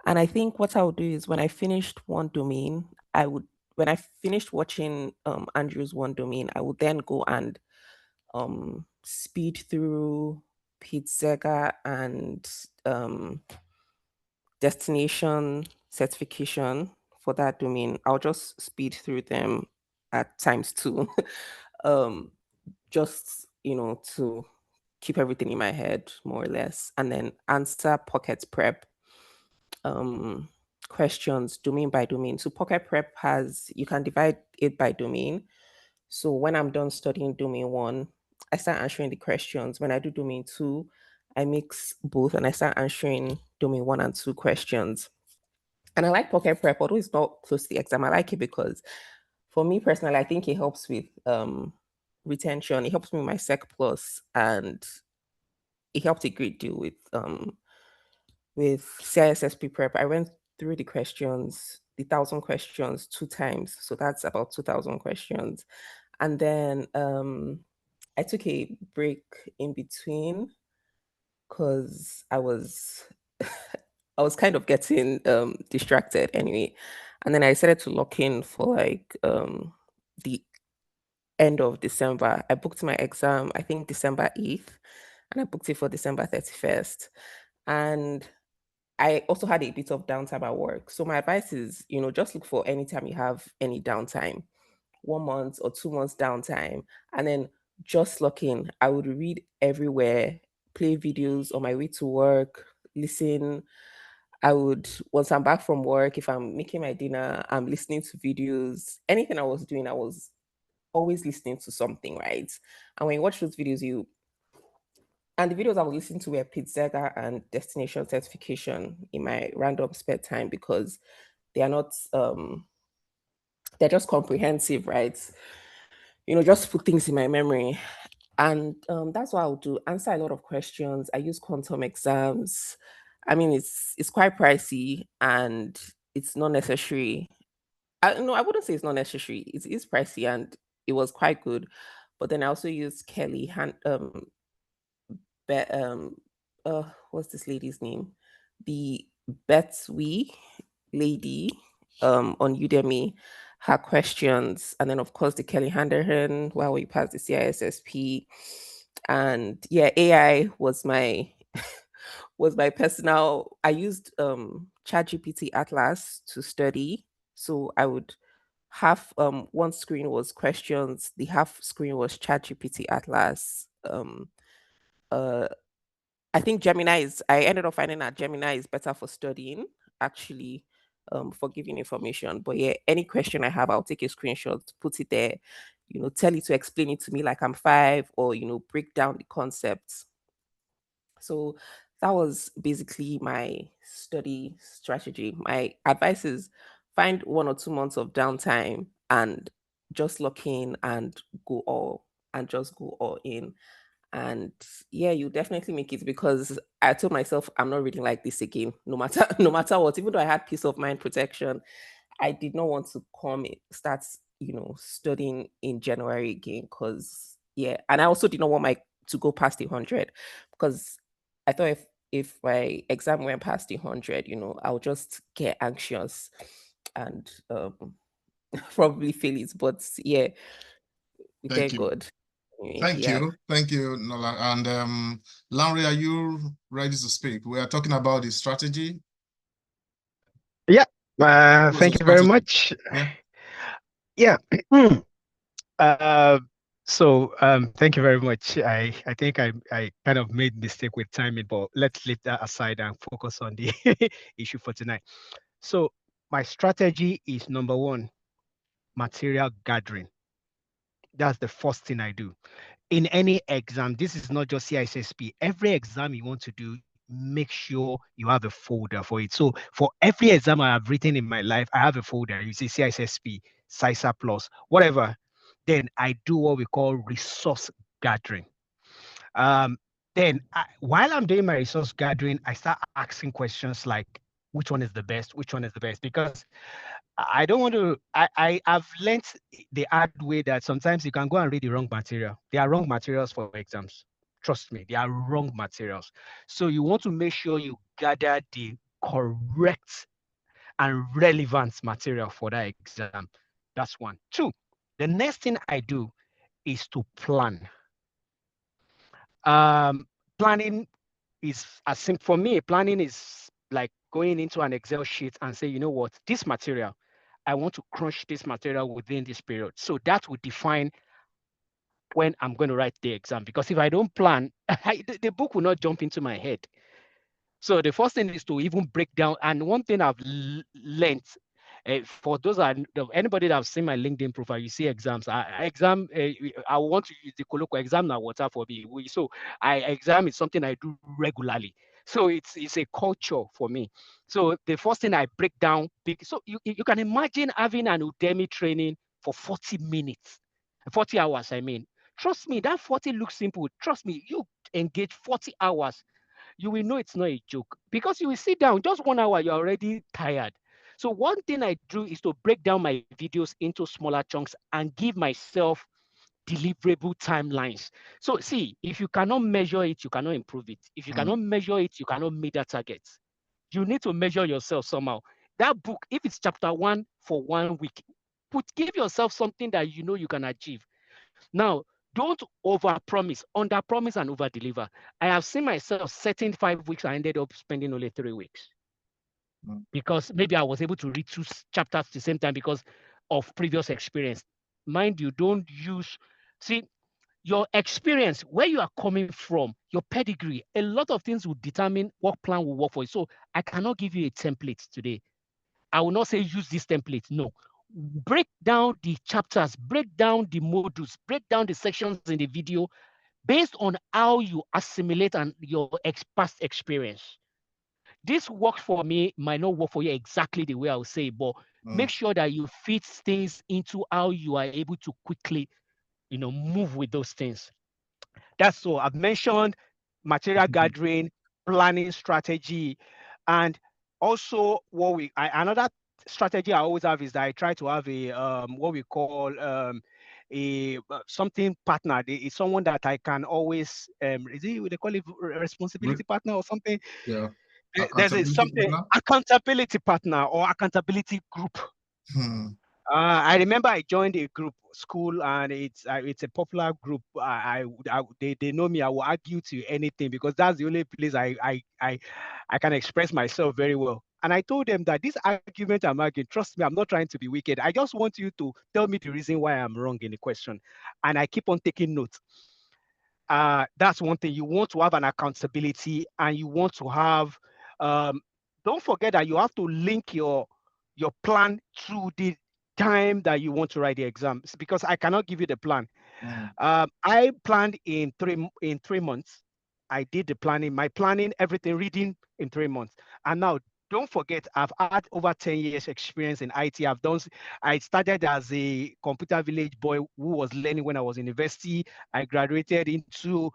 And I think what I would do is when I finished one domain, when I finished watching Andrew's one domain, I would then go and speed through Pete Zega and destination certification for that domain. I'll just speed through them at times 2. Just to keep everything in my head more or less, and then answer pocket prep questions domain by domain. So pocket prep you can divide it by domain. So when I'm done studying domain 1, I start answering the questions. When I do domain 2, I mix both and I start answering domain 1 and 2 questions. And I like pocket prep, although it's not close to the exam. I like it because for me personally, I think it helps with retention. It helps me with my Sec Plus, and it helped a great deal with CISSP prep. I went through the questions, the 1,000 questions 2 times. So that's about 2,000 questions. And then I took a break in between because I was I was kind of getting distracted anyway. And then I decided to lock in for like the end of December. I booked my exam, I think December 8th, and I booked it for December 31st. And I also had a bit of downtime at work. So my advice is, just look for anytime you have any downtime, 1 month or 2 months downtime, and then just lock in. I would read everywhere, play videos on my way to work, listen. I would, once I'm back from work, if I'm making my dinner, I'm listening to videos. Anything I was doing, I was always listening to something, right? And when you watch those videos, and the videos I was listening to were Pete Zega and Destination Certification in my random spare time because they are not, they're just comprehensive, right? Just put things in my memory. And that's what I would do. Answer a lot of questions. I use quantum exams. I mean, it's quite pricey and it's not necessary. No, I wouldn't say it's not necessary. It is pricey and it was quite good. But then I also use Be- um, what's this lady's name? The Betsy lady on Udemy, her questions, and then of course the Kelly Handerhan while we passed the CISSP. And yeah, AI was my was my personal. I used ChatGPT Atlas to study. So I would half one screen was questions, the half screen was ChatGPT Atlas. Uh I think I ended up finding that Gemini is better for studying, actually, for giving information. But yeah, any question I have, I'll take a screenshot, put it there, tell it to explain it to me like I'm 5, or, break down the concepts. So that was basically my study strategy. My advice is find 1 or 2 months of downtime and just lock in and just go all in. And yeah, you definitely make it, because I told myself I'm not reading like this again, no matter what. Even though I had peace of mind protection, I did not want to start studying in January again, because yeah. And I also did not want to go past 100, because I thought if my exam went past 100, I'll just get anxious and probably fail it. But yeah, thank God. Thank Yeah. you. Thank you, Nola. And Lanre, are you ready to speak? We are talking about the strategy. Yeah. Thank you very much. Yeah. Yeah. Thank you very much. I think I kind of made mistake with timing, but let's leave that aside and focus on the issue for tonight. So my strategy is number one, material gathering. That's the first thing I do. In any exam, this is not just CISSP. Every exam you want to do, make sure you have a folder for it. So for every exam I have written in my life, I have a folder. You see CISSP, CISA Plus, whatever. Then I do what we call resource gathering. While I'm doing my resource gathering, I start asking questions like, which one is the best? Which one is the best? Because I don't want to, I've learned the hard way that sometimes you can go and read the wrong material. There are wrong materials for exams. Trust me, they are wrong materials. So you want to make sure you gather the correct and relevant material for that exam. That's one. Two, the next thing I do is to plan. Planning is as simple for me. Planning is like going into an Excel sheet and say, you know what, this material, I want to crunch this material within this period. So that will define when I'm going to write the exam. Because if I don't plan, the book will not jump into my head. So the first thing is to even break down. And one thing I've learned, for those anybody that have seen my LinkedIn profile, you see exams. I want to use the colloquial exam now water for me. So exam is something I do regularly. So it's a culture for me. So the first thing I break down, so you can imagine having an Udemy training for 40 minutes, 40 hours, I mean. Trust me, that 40 looks simple. Trust me, you engage 40 hours, you will know it's not a joke, because you will sit down just 1 hour, you're already tired. So one thing I do is to break down my videos into smaller chunks and give myself deliverable timelines. So see, if you cannot measure it, you cannot improve it. If you cannot measure it, you cannot meet that target. You need to measure yourself somehow. That book, if it's chapter 1 for 1 week, give yourself something that you know you can achieve. Now, don't over-promise, under-promise and over-deliver. I have seen myself setting 5 weeks, I ended up spending only 3 weeks. Because maybe I was able to read 2 chapters at the same time because of previous experience. Mind you, don't use, see, your experience, where you are coming from, your pedigree, a lot of things will determine what plan will work for you. So I cannot give you a template today. I will not say use this template, no. Break down the chapters, break down the modules, break down the sections in the video based on how you assimilate and your past experience. This works for me, might not work for you exactly the way I would say, but make sure that you fit things into how you are able to quickly, move with those things. That's so I've mentioned material gathering, planning strategy, and also another strategy I always have is that I try to have a what we call a something partner. It's someone that I can always they call it responsibility partner or something. Yeah. There's something accountability partner or accountability group. I remember I joined a group school, and it's a popular group. They know me. I will argue to anything because that's the only place I can express myself very well. And I told them that this argument I'm arguing, trust me, I'm not trying to be wicked. I just want you to tell me the reason why I'm wrong in the question, and I keep on taking notes. That's one thing. You want to have an accountability, and you want to have. Don't forget that you have to link your plan to the time that you want to write the exams, because I cannot give you the plan. I planned in 3 months. I did the planning, my planning, everything, reading in 3 months. And now don't forget, I've had over 10 years experience in IT. I started as a computer village boy who was learning when I was in university. I graduated into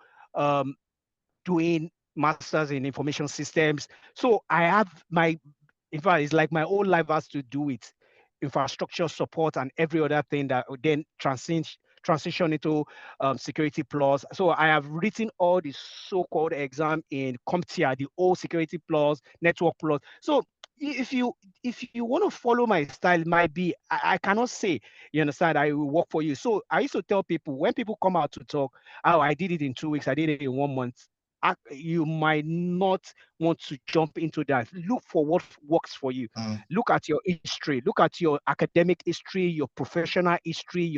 doing masters in information systems. So I have in fact, it's like my whole life has to do with infrastructure support and every other thing that would then transition into security plus. So I have written all the so-called exam in CompTIA, the old security plus, network plus. So if you want to follow my style, it might be, I cannot say, you understand, I will work for you. So I used to tell people, when people come out to talk, oh, I did it in 2 weeks, I did it in 1 month, you might not want to jump into that. Look for what works for you. Look at your history. Look at your academic history, your professional history,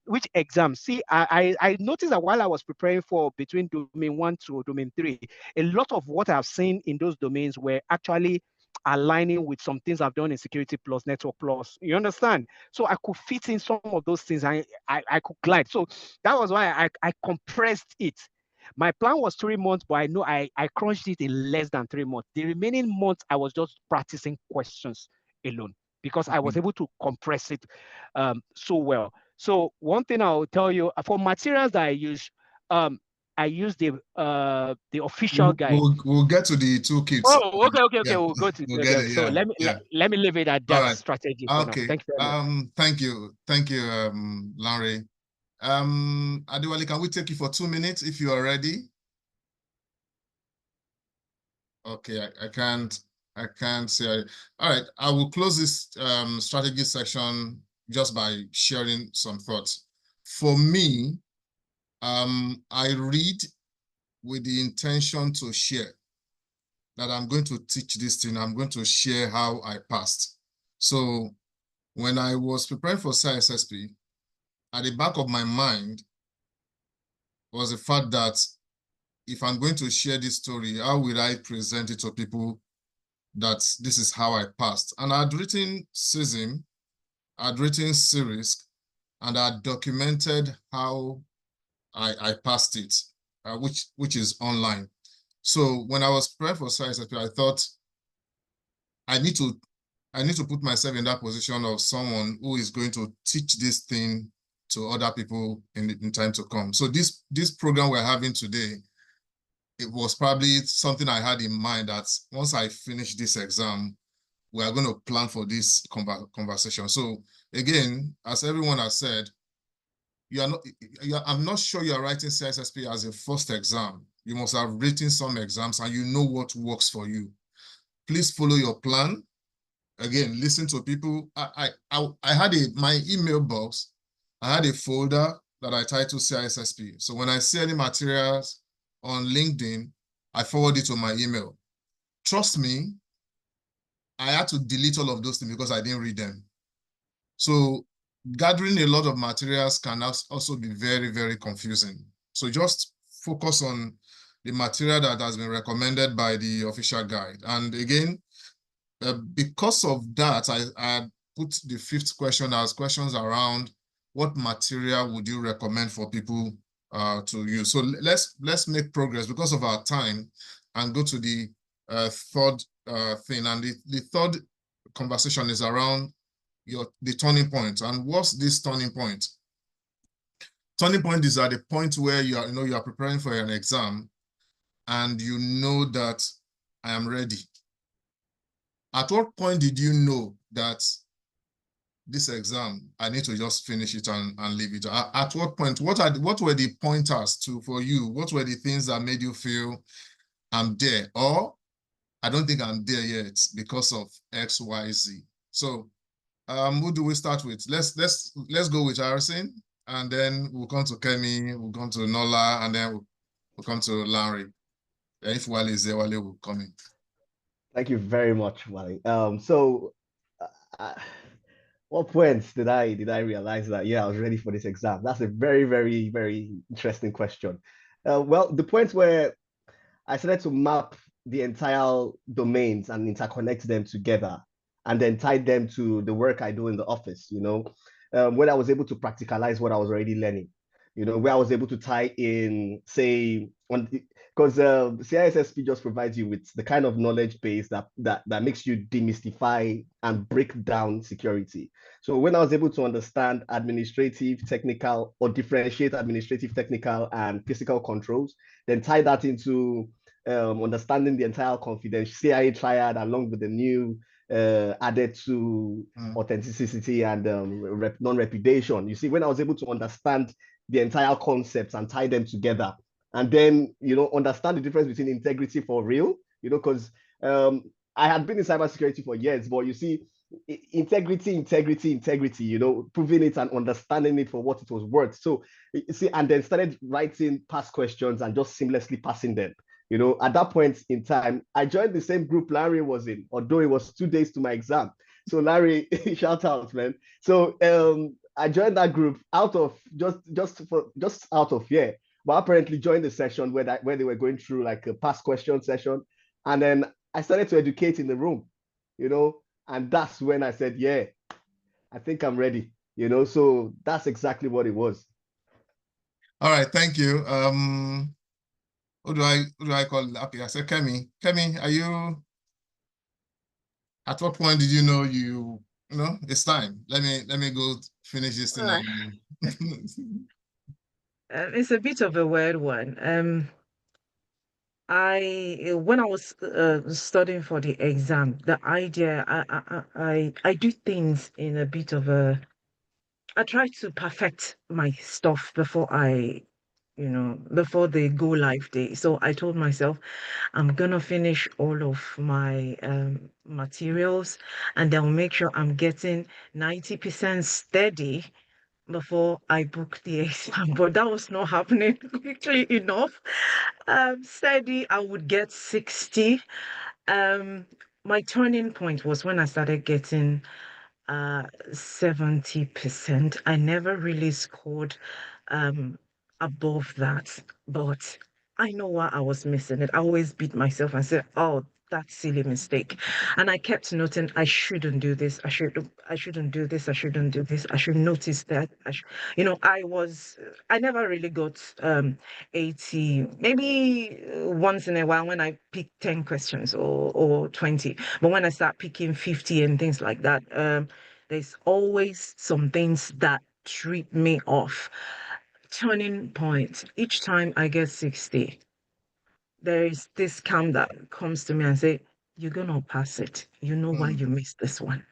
which exams. See, I noticed that while I was preparing for between domain 1 to domain 3, a lot of what I've seen in those domains were actually aligning with some things I've done in security plus, network plus. You understand? So I could fit in some of those things. I could glide. So that was why I compressed it. My plan was 3 months, but I know I crunched it in less than 3 months. The remaining months, I was just practicing questions alone because I was able to compress it so well. So one thing I'll tell you, for materials that I use the official guide. We'll get to the toolkits. Oh, okay. Yeah. We'll go to we'll get it. So yeah. let me leave it at that strategy for Okay. now. Thank you very much. Thank you, Lanre. Adewale, can we take you for 2 minutes if you are ready? Okay, I can't say. All right, I will close this strategy section just by sharing some thoughts. For me, I read with the intention to share, that I'm going to teach this thing, I'm going to share how I passed. So when I was preparing for CISSP, at the back of my mind was the fact that if I'm going to share this story, how will I present it to people that this is how I passed? And I'd written CISSP, I'd written CIRISC, and I documented how I passed it, which is online. So when I was preparing for CISSP, I thought I need to put myself in that position of someone who is going to teach this thing to other people in time to come. So this program we're having today, it was probably something I had in mind that once I finish this exam, we are going to plan for this conversation. So again, as everyone has said, I'm not sure you're writing CISSP as a first exam. You must have written some exams and you know what works for you. Please follow your plan. Again, listen to people. I had my email box, I had a folder that I titled CISSP. So when I see any materials on LinkedIn, I forward it to my email. Trust me, I had to delete all of those things because I didn't read them. So gathering a lot of materials can also be very, very confusing. So just focus on the material that has been recommended by the official guide. And again, because of that, I put the 5th question as questions around what material would you recommend for people to use. So let's make progress because of our time and go to the 3rd thing. And the 3rd conversation is around the turning point. And what's this turning point? Turning point is at the point where you are preparing for an exam and you know that I am ready. At what point did you know that this exam, I need to just finish it and leave it? At what point, what were the pointers for you? What were the things that made you feel I'm there? Or I don't think I'm there yet because of X, Y, Z. So who do we start with? Let's go with Harrison, and then we'll come to Kemi, we'll come to Nola, and then we'll come to Lanre. And if Wale is there, Wale will come in. Thank you very much, Wale. What points did I realize that I was ready for this exam? That's a very, very, very interesting question. Well, the points where I started to map the entire domains and interconnect them together, and then tie them to the work I do in the office. When I was able to practicalize what I was already learning. Where I was able to tie in, say, on because CISSP just provides you with the kind of knowledge base that makes you demystify and break down security. So when I was able to understand administrative, technical, or differentiate administrative, technical, and physical controls, then tie that into understanding the entire confidential CIA triad along with the new added to authenticity and non-repudiation. You see, when I was able to understand the entire concepts and tie them together, and then understand the difference between integrity for real, because I had been in cybersecurity for years, but you see, integrity, proving it and understanding it for what it was worth. So you see, and then started writing past questions and just seamlessly passing them. At that point in time, I joined the same group Lanre was in, although it was 2 days to my exam. So Lanre, shout out, man. So I joined that group out of just out of fear, but apparently joined the session where they were going through like a past question session, and then I started to educate in the room, and that's when I said, yeah, I think I'm ready, So that's exactly what it was. All right, thank you. Who do I call up here? I said Kemi. Kemi, are you? At what point did you know it's time? Let me go finish this thing. It's a bit of a weird one. When I was studying for the exam, the idea I do things in a bit of a. I try to perfect my stuff before before the go live day. So I told myself I'm gonna finish all of my materials, and then I'll make sure I'm getting 90% steady before I book the exam. But that was not happening quickly enough. Steady, I would get 60. My turning point was when I started getting 70%. I never really scored above that, but I know why I was missing it. I always beat myself and say, oh, that silly mistake. And I kept noting I shouldn't do this. I shouldn't do this. I shouldn't do this. I should notice that. I never really got 80, maybe once in a while when I pick 10 questions or 20. But when I start picking 50 and things like that, there's always some things that trip me off. Turning point. Each time I get 60, there is this calm that comes to me and say, you're gonna pass it. You know why you missed this one.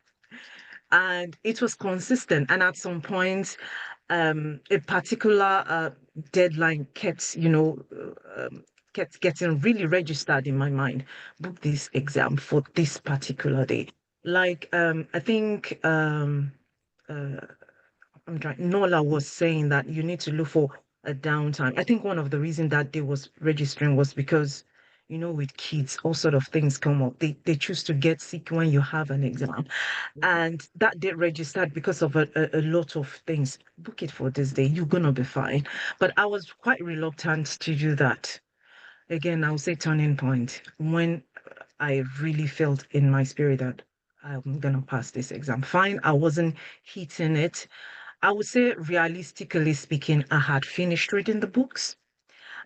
And it was consistent. And at some point, a particular deadline kept getting really registered in my mind. Book this exam for this particular day. Like I think Nola was saying that you need to look for a downtime. I think one of the reasons that they was registering was because, with kids, all sort of things come up. They choose to get sick when you have an exam. And that date registered because of a lot of things. Book it for this day. You're going to be fine. But I was quite reluctant to do that. Again, I would say turning point. When I really felt in my spirit that I'm going to pass this exam. Fine, I wasn't hitting it. I would say, realistically speaking, I had finished reading the books.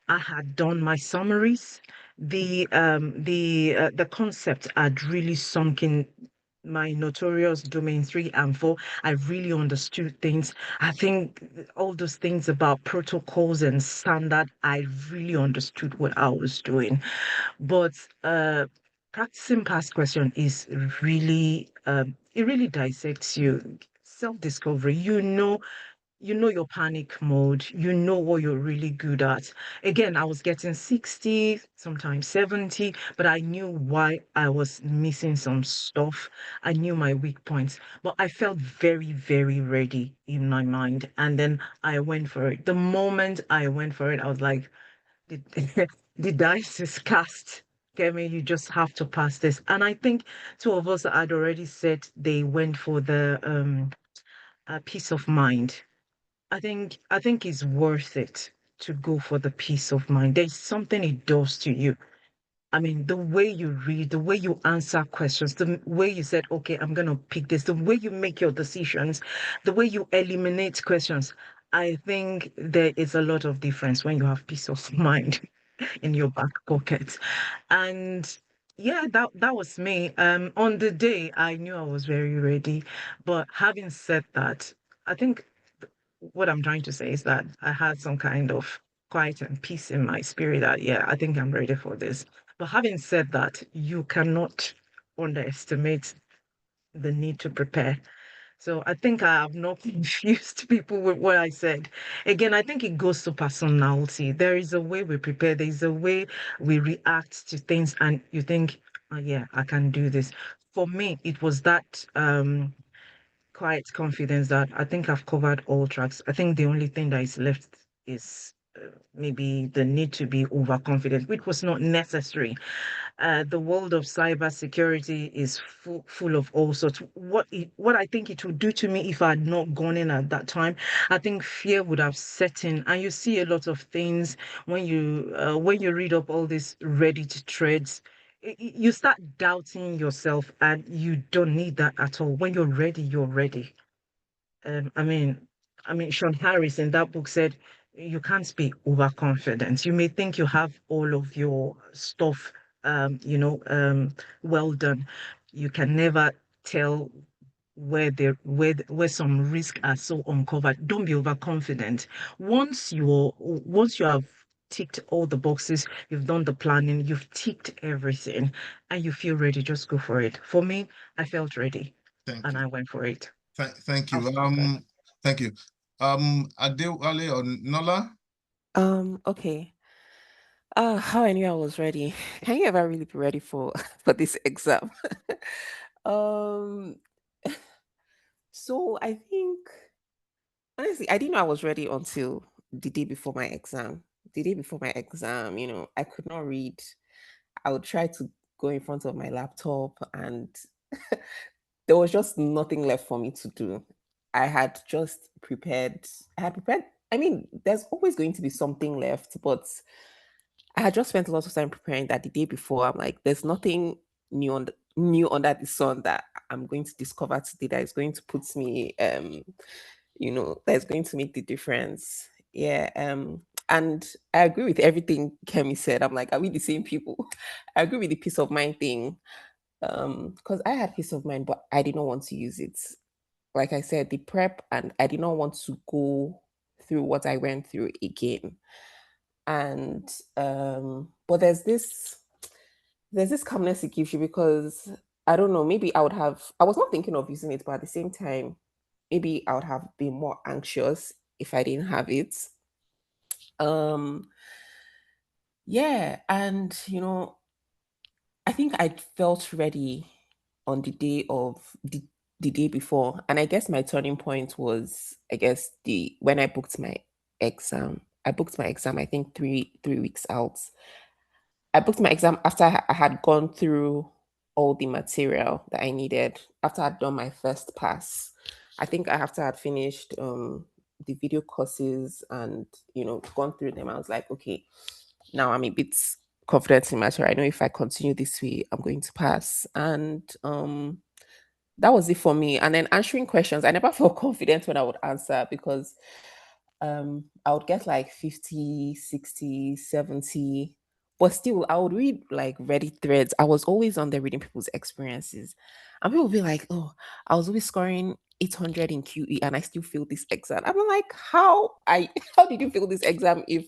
I had done my summaries. The concept had really sunk in my notorious domain 3 and 4. I really understood things. I think all those things about protocols and standard, I really understood what I was doing. But practicing past question is really it really dissects you. Self-discovery, your panic mode, you know what you're really good at. Again, I was getting 60, sometimes 70, but I knew why I was missing some stuff. I knew my weak points, but I felt very, very ready in my mind. And then I went for it. The moment I went for it, I was like, the, the dice is cast. Kemi, you just have to pass this. And I think two of us had already said they went for the peace of mind. I think it's worth it to go for the peace of mind. There's something it does to you. I mean, the way you read, the way you answer questions, the way you said, okay, I'm going to pick this, the way you make your decisions, the way you eliminate questions. I think there is a lot of difference when you have peace of mind. in your back pocket. And yeah, that was me. On the day I knew I was very ready. But having said that, I think what I'm trying to say is that I had some kind of quiet and peace in my spirit that, yeah, I think I'm ready for this. But having said that, you cannot underestimate the need to prepare. So I think I have not confused people with what I said. Again, I think it goes to personality. There is a way we prepare, there is a way we react to things, and you think, oh, yeah, I can do this. For me, it was that quiet confidence that I think I've covered all tracks. I think the only thing that is left is maybe the need to be overconfident, which was not necessary. The world of cybersecurity is full of all sorts. What I think it would do to me if I had not gone in at that time, I think fear would have set in. And you see a lot of things when you read up all these Reddit threads. You start doubting yourself, and you don't need that at all. When you're ready, you're ready. Um, I mean, Sean Harris in that book said you can't be overconfident. You may think you have all of your stuff, well done. You can never tell where some risks are so uncovered. Don't be overconfident. Once you have ticked all the boxes, you've done the planning, you've ticked everything, and you feel ready, just go for it. For me, I felt ready, Thank and you. I went for it. Thank you. Okay. Thank you. Adewale or Nola? Okay. How I knew I was ready. Can you ever really be ready for for this exam? um, so I think honestly, I didn't know I was ready until the day before my exam. The day before my exam, I could not read. I would try to go in front of my laptop, and there was just nothing left for me to do. I had just prepared. I had prepared. I mean, there's always going to be something left, but I had just spent a lot of time preparing that the day before. I'm like, there's nothing new under the sun that I'm going to discover today that is going to put me, that's going to make the difference. Yeah. And I agree with everything Kemi said. I'm like, are we the same people? I agree with the peace of mind thing. Because I had peace of mind, but I did not want to use it. Like I said, the prep, and I did not want to go through what I went through again. And but there's this calmness it gives you, because I don't know, maybe I was not thinking of using it, but at the same time, maybe I would have been more anxious if I didn't have it. Um yeah, and I think I felt ready on the day before. And I guess my turning point was, I guess, the when I booked my exam. I booked my exam, I think three weeks out. I booked my exam after I had gone through all the material that I needed, after I'd done my first pass. I think after I'd finished the video courses and gone through them, I was like, okay, now I'm a bit confident in material. I know if I continue this way, I'm going to pass. And that was it for me. And then answering questions, I never felt confident when I would answer, because I would get like 50, 60, 70, but still I would read like Reddit threads. I was always on there reading people's experiences, and people would be like, oh, I was always scoring 800 in QE and I still failed this exam. I'm like, how did you fail this exam if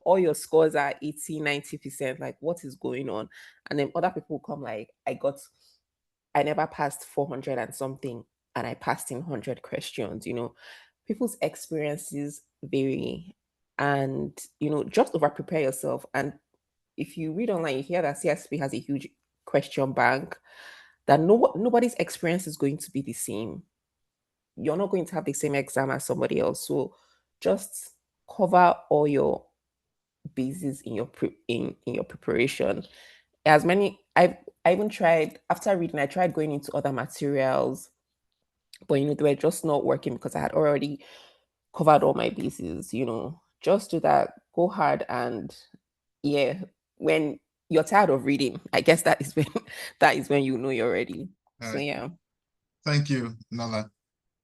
all your scores are 80, 90%? Like, what is going on? And then other people come like, I never passed 400 and something, and I passed in 100 questions. People's experiences vary, and just over prepare yourself. And if you read online, you hear that CISSP has a huge question bank, that nobody's experience is going to be the same. You're not going to have the same exam as somebody else. So just cover all your bases in your in your preparation. As many I even tried, after reading, I tried going into other materials, but they were just not working because I had already covered all my bases. Just do that, go hard, and yeah, when you're tired of reading, I guess that is when you know you're ready. All So right. yeah. Thank you, Nola.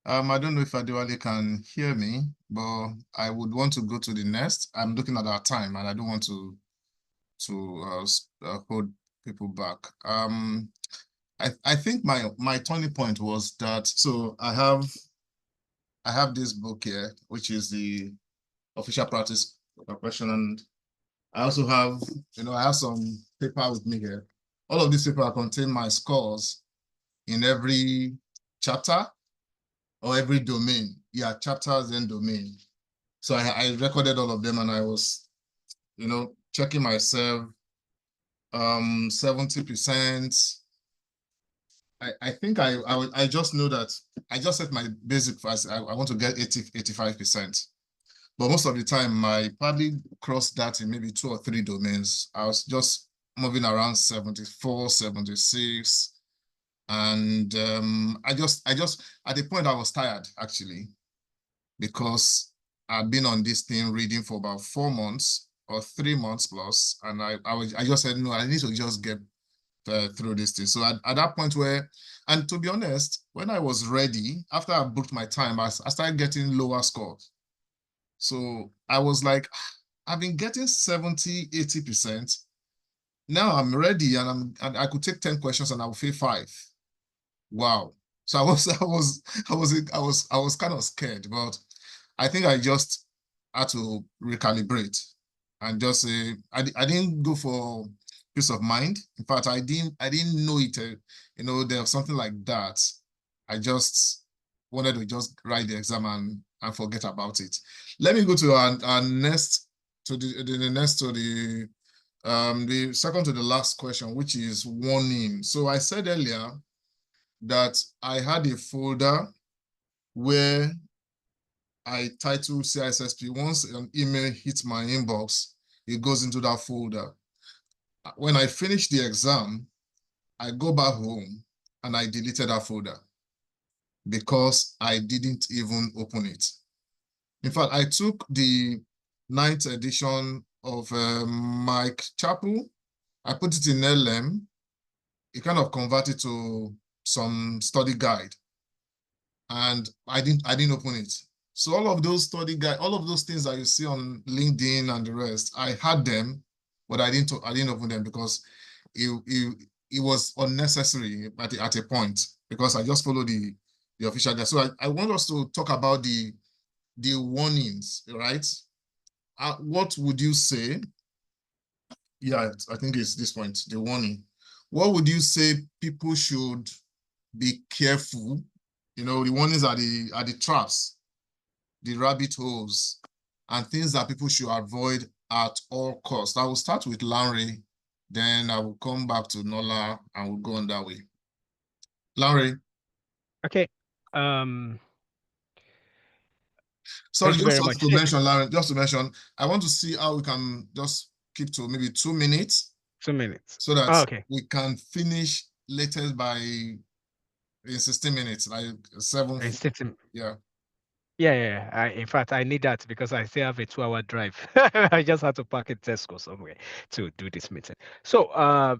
I don't know if Adewale can hear me, but I would want to go to the next. I'm looking at our time and I don't want to to hold people back. I think my turning point was that, so I have this book here, which is the official practice question, and I also have, I have some paper with me here. All of these paper contain my scores in every chapter or every domain. Yeah, chapters and domain. So I recorded all of them, and I was, checking myself. 70%. I think I just know that I just set my basic first. I want to get 85%. But most of the time, I probably crossed that in maybe 2 or 3 domains. I was just moving around 74, 76. And I just at the point I was tired, actually, because I've been on this thing reading for about 4 months or 3 months plus. And I just said, no, I need to just get through this thing. So at that point and to be honest, when I was ready, after I booked my time, I started getting lower scores. So I was like, I've been getting 70, 80%. Now I'm ready, and I could take 10 questions and I'll fail 5. Wow. So I was kind of scared, but I think I just had to recalibrate and just say I didn't go for peace of mind. In fact, I didn't know it. There was something like that. I just wanted to just write the exam and forget about it. Let me go to our next the second to the last question, which is warning. So I said earlier that I had a folder where I titled CISSP. Once an email hits my inbox, it goes into that folder. When I finish the exam, I go back home and I deleted that folder because I didn't even open it. In fact, I took the 9th edition of Mike Chappell. I put it in LM. It kind of converted to some study guide, and I didn't open it. So all of those study guide, all of those things that you see on LinkedIn and the rest, I had them, but I didn't open them because it was unnecessary at a point, because I just followed the official guide. So I want us to talk about the warnings, right? What would you say? Yeah, I think it's this point, the warning. What would you say people should be careful? The warnings are the traps, the rabbit holes, and things that people should avoid at all costs. I will start with Lanre, then I will come back to Nola, and we'll go on that way. Lanre. Okay. Sorry, Thank you very much. to mention, Lanre, just to mention, I want to see how we can just keep to maybe 2 minutes. 2 minutes. So that okay. we can finish latest by in 16 minutes, like 7. Yeah. Yeah. In fact, I need that because I still have a 2-hour drive. I just had to park at Tesco somewhere to do this meeting. So,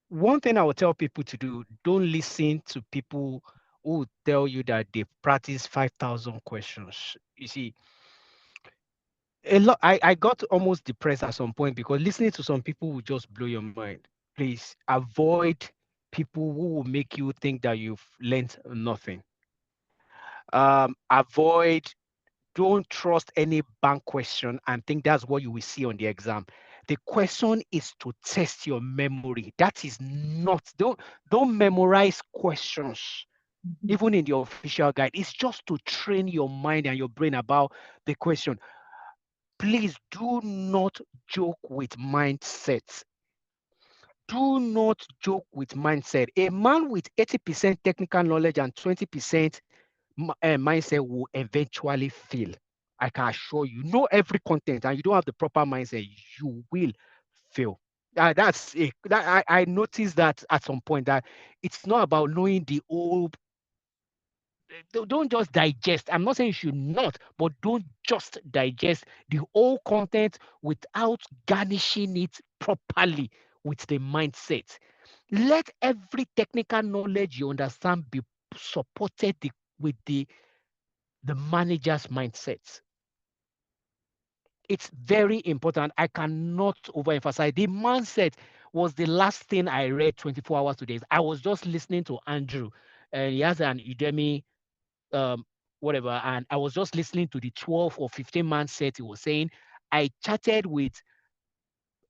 one thing I would tell people to do: don't listen to people who tell you that they practice 5,000 questions. You see, a lot. I got almost depressed at some point because listening to some people will just blow your mind. Please avoid people who will make you think that you've learned nothing. Don't trust any bank question and think that's what you will see on the exam. The question is to test your memory. That is not, don't memorize questions, even in the official guide. It's just to train your mind and your brain about the question. Please do not joke with mindsets. Do not joke with mindset. A man with 80% technical knowledge and 20% mindset will eventually fail. I can assure you. Know every content and you don't have the proper mindset, you will fail. That's it. I noticed that at some point, that it's not about knowing the whole. Don't just digest. I'm not saying you should not, but don't just digest the whole content without garnishing it properly with the mindset. Let every technical knowledge you understand be supported with the manager's mindset. it's very important. I cannot overemphasize. The mindset was the last thing I read 24 hours today. I was just listening to Andrew, and he has an Udemy, whatever, and I was just listening to the 12 or 15 mindset he was saying. I chatted with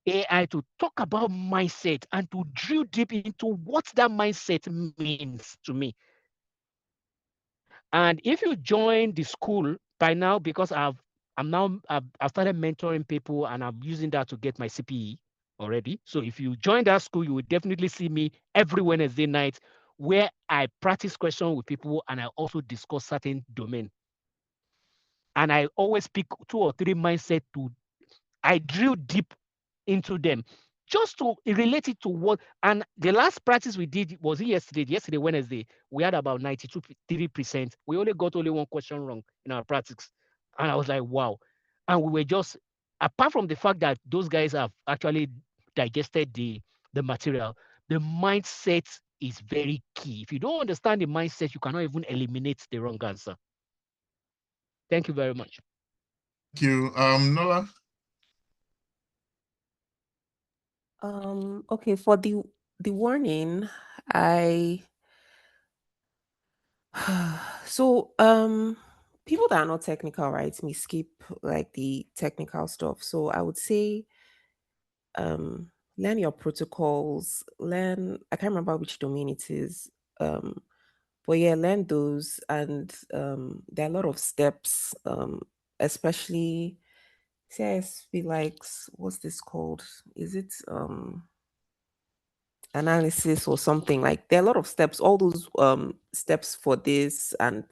AI to talk about mindset and to drill deep into what that mindset means to me. And if you join the school by now, because I've started mentoring people and I'm using that to get my CPE already. So if you join that school, you will definitely see me every Wednesday night where I practice questions with people and I also discuss certain domain. And I always pick 2 or 3 mindset I drill deep into them just to relate it to what. And the last practice we did was yesterday, Wednesday. We had about 92.3%. We only got only 1 question wrong in our practice. And I was like, wow. And we were just, apart from the fact that those guys have actually digested the material, the mindset is very key. If you don't understand the mindset, you cannot even eliminate the wrong answer. Thank you very much. Thank you. Nola? Okay, for the warning, so people that are not technical, right, may skip like the technical stuff. So I would say learn your protocols, I can't remember which domain it is. But yeah, learn those, and there are a lot of steps, especially CISSP likes, what's this called? Is it analysis or something? Like there are a lot of steps, all those steps for this, and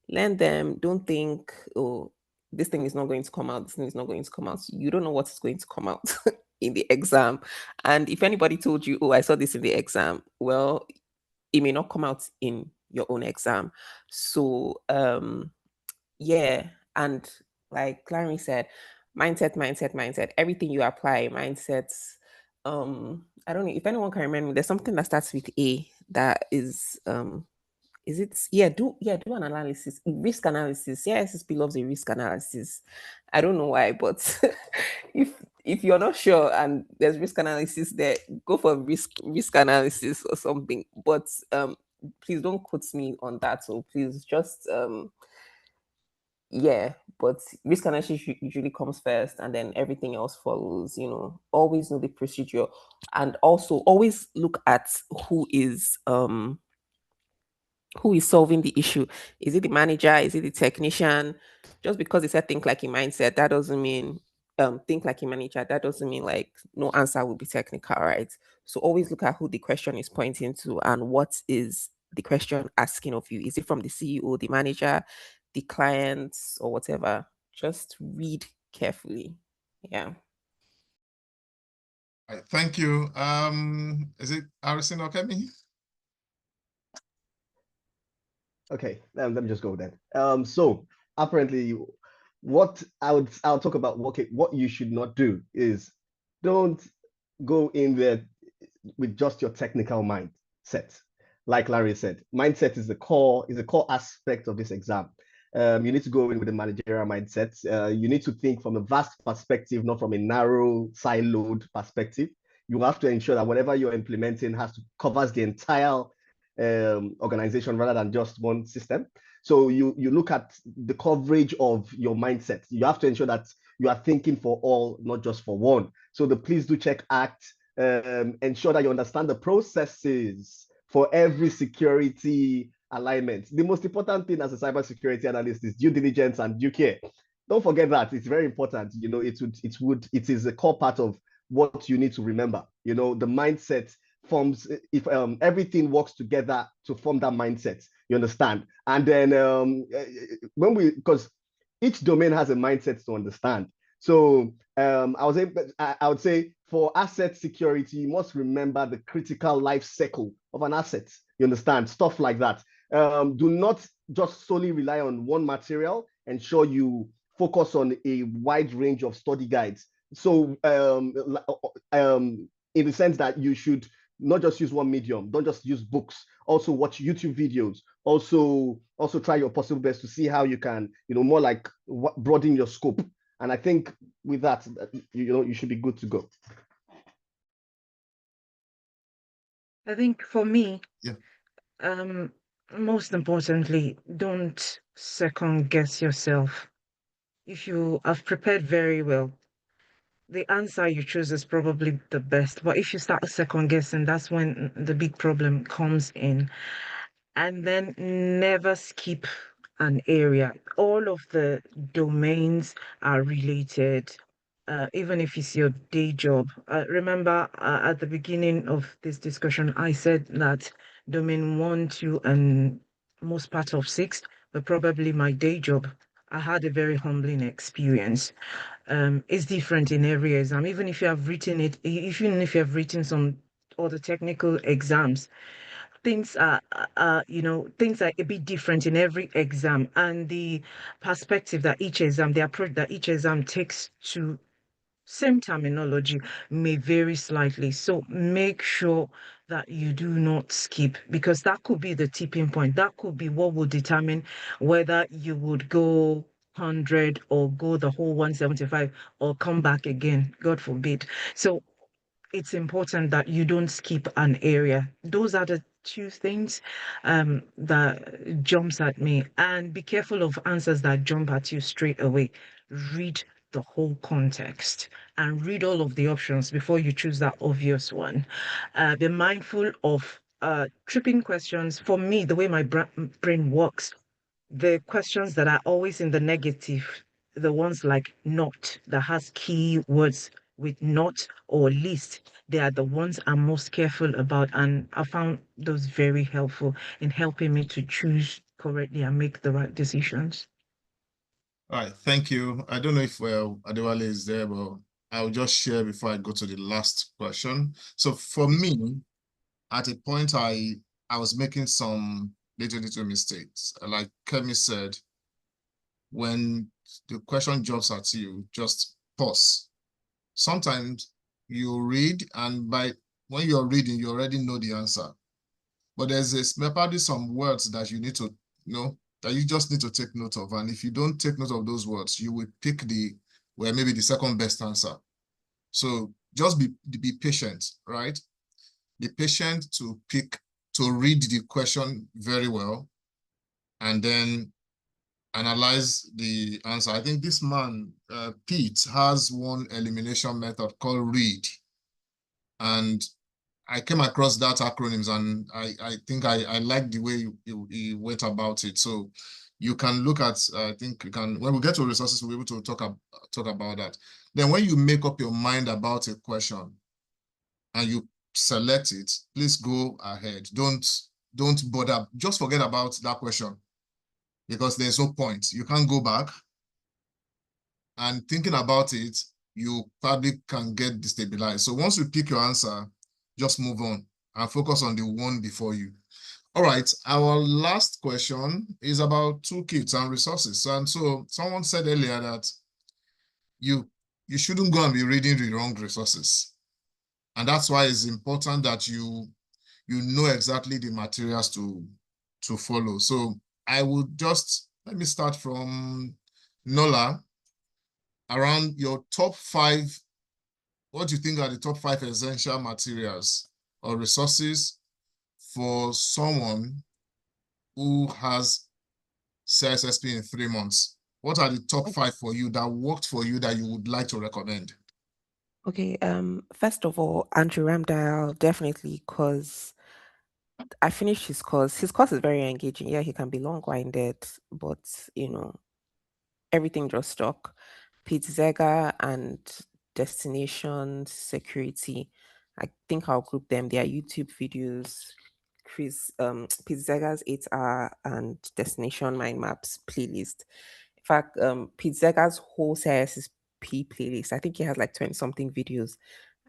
learn them. Don't think, oh, this thing is not going to come out, this thing is not going to come out. You don't know what is going to come out in the exam. And if anybody told you, oh, I saw this in the exam, well, it may not come out in your own exam. So yeah, and like Clary said, mindset, everything you apply, mindsets. I don't know if anyone can remember, there's something that starts with A that is do an analysis, risk analysis. Yeah, CISSP loves a risk analysis. I don't know why, but if you're not sure and there's risk analysis there, go for risk analysis or something. But please don't quote me on that. So please just yeah, but risk analysis usually comes first and then everything else follows. Always know the procedure, and also always look at who is solving the issue. Is it the manager? Is it the technician? Just because they said think like a mindset, that doesn't mean think like a manager. That doesn't mean like no answer will be technical, right? So always look at who the question is pointing to and what is the question asking of you. Is it from the CEO, the manager, the clients, or whatever? Just read carefully. Yeah. All right, thank you. Is it Harrison or Kemi? Okay, let me just go then. So apparently, what I'll talk about. Okay, what you should not do is don't go in there with just your technical mindset. Like Larry said, mindset is the core aspect of this exam. You need to go in with a managerial mindset. You need to think from a vast perspective, not from a narrow, siloed perspective. You have to ensure that whatever you're implementing covers the entire organization rather than just one system. So you look at the coverage of your mindset. You have to ensure that you are thinking for all, not just for one. So the Please Do Check Act, ensure that you understand the processes for every security alignment. The most important thing as a cybersecurity analyst is due diligence and due care. Don't forget that. It's very important. It is a core part of what you need to remember. The mindset forms, if everything works together to form that mindset, you understand? And then because each domain has a mindset to understand. So I would say for asset security, you must remember the critical life cycle of an asset. You understand? Stuff like that. Do not just solely rely on one material. Ensure you focus on a wide range of study guides. So in the sense that you should not just use one medium, don't just use books, also watch YouTube videos, also try your possible best to see how you can, more like broaden your scope And I think with that, you should be good to go. I think for me, Yeah. most importantly, don't second guess yourself. If you have prepared very well, the answer you choose is probably the best. But if you start second guessing, that's when the big problem comes in. And then never skip an area. All of the domains are related, even if it's your day job. Remember, at the beginning of this discussion, I said that domain 1, 2, and most part of 6 were probably my day job. I had a very humbling experience. It's different in every exam. Even if you have written it, even if you have written some other technical exams, things things are a bit different in every exam, and the perspective that each exam, the approach that each exam takes to same terminology may vary slightly. So make sure that you do not skip, because that could be the tipping point. That could be what will determine whether you would go 100 or go the whole 175 or come back again, God forbid. So it's important that you don't skip an area. Those are the two things that jumps at me. And be careful of answers that jump at you straight away. Read the whole context and read all of the options before you choose that obvious one. Be mindful of tripping questions. For me, the way my brain works, the questions that are always in the negative, the ones like not, that has key words with not or least, they are the ones I'm most careful about. And I found those very helpful in helping me to choose correctly and make the right decisions. All right, thank you. I don't know if Adewale is there, but I'll just share before I go to the last question. So for me, at a point, I was making some little mistakes. Like Kemi said, when the question jumps at you, just pause. Sometimes you read, and when you're reading, you already know the answer. But there's probably some words that you need to know, that you just need to take note of. And if you don't take note of those words, you will pick maybe the second best answer. So just be patient, right? Be patient to read the question very well, and then analyze the answer. I think this man, Pete, has one elimination method called READ. And I came across that acronyms, and I think I like the way he went about it. So you can look at, I think you can, when we get to resources, we'll be able to talk about that. Then when you make up your mind about a question and you select it, please go ahead. Don't bother. Just forget about that question, because there's no point. You can't go back. And thinking about it, you probably can get destabilized. So once you pick your answer, just move on and focus on the one before you. All right, our last question is about toolkits and resources. And so someone said earlier that you shouldn't go and be reading the wrong resources. And that's why it's important that you know exactly the materials to follow. So I would let me start from Nola. Around your top 5, what do you think are the top 5 essential materials or resources for someone who has CISSP in 3 months? What are the top 5 for you that worked for you that you would like to recommend? Okay, first of all, Andrew Ramdial, definitely, because I finished his course. His course is very engaging. Yeah, he can be long-winded, but everything just stuck. Pete Zega and Destination Security. I think I'll group them. Their YouTube videos. Pete Zega's 8-hour and Destination Mind Maps playlist. In fact, Pete Zega's whole CISSP playlist, I think he has like 20-something videos.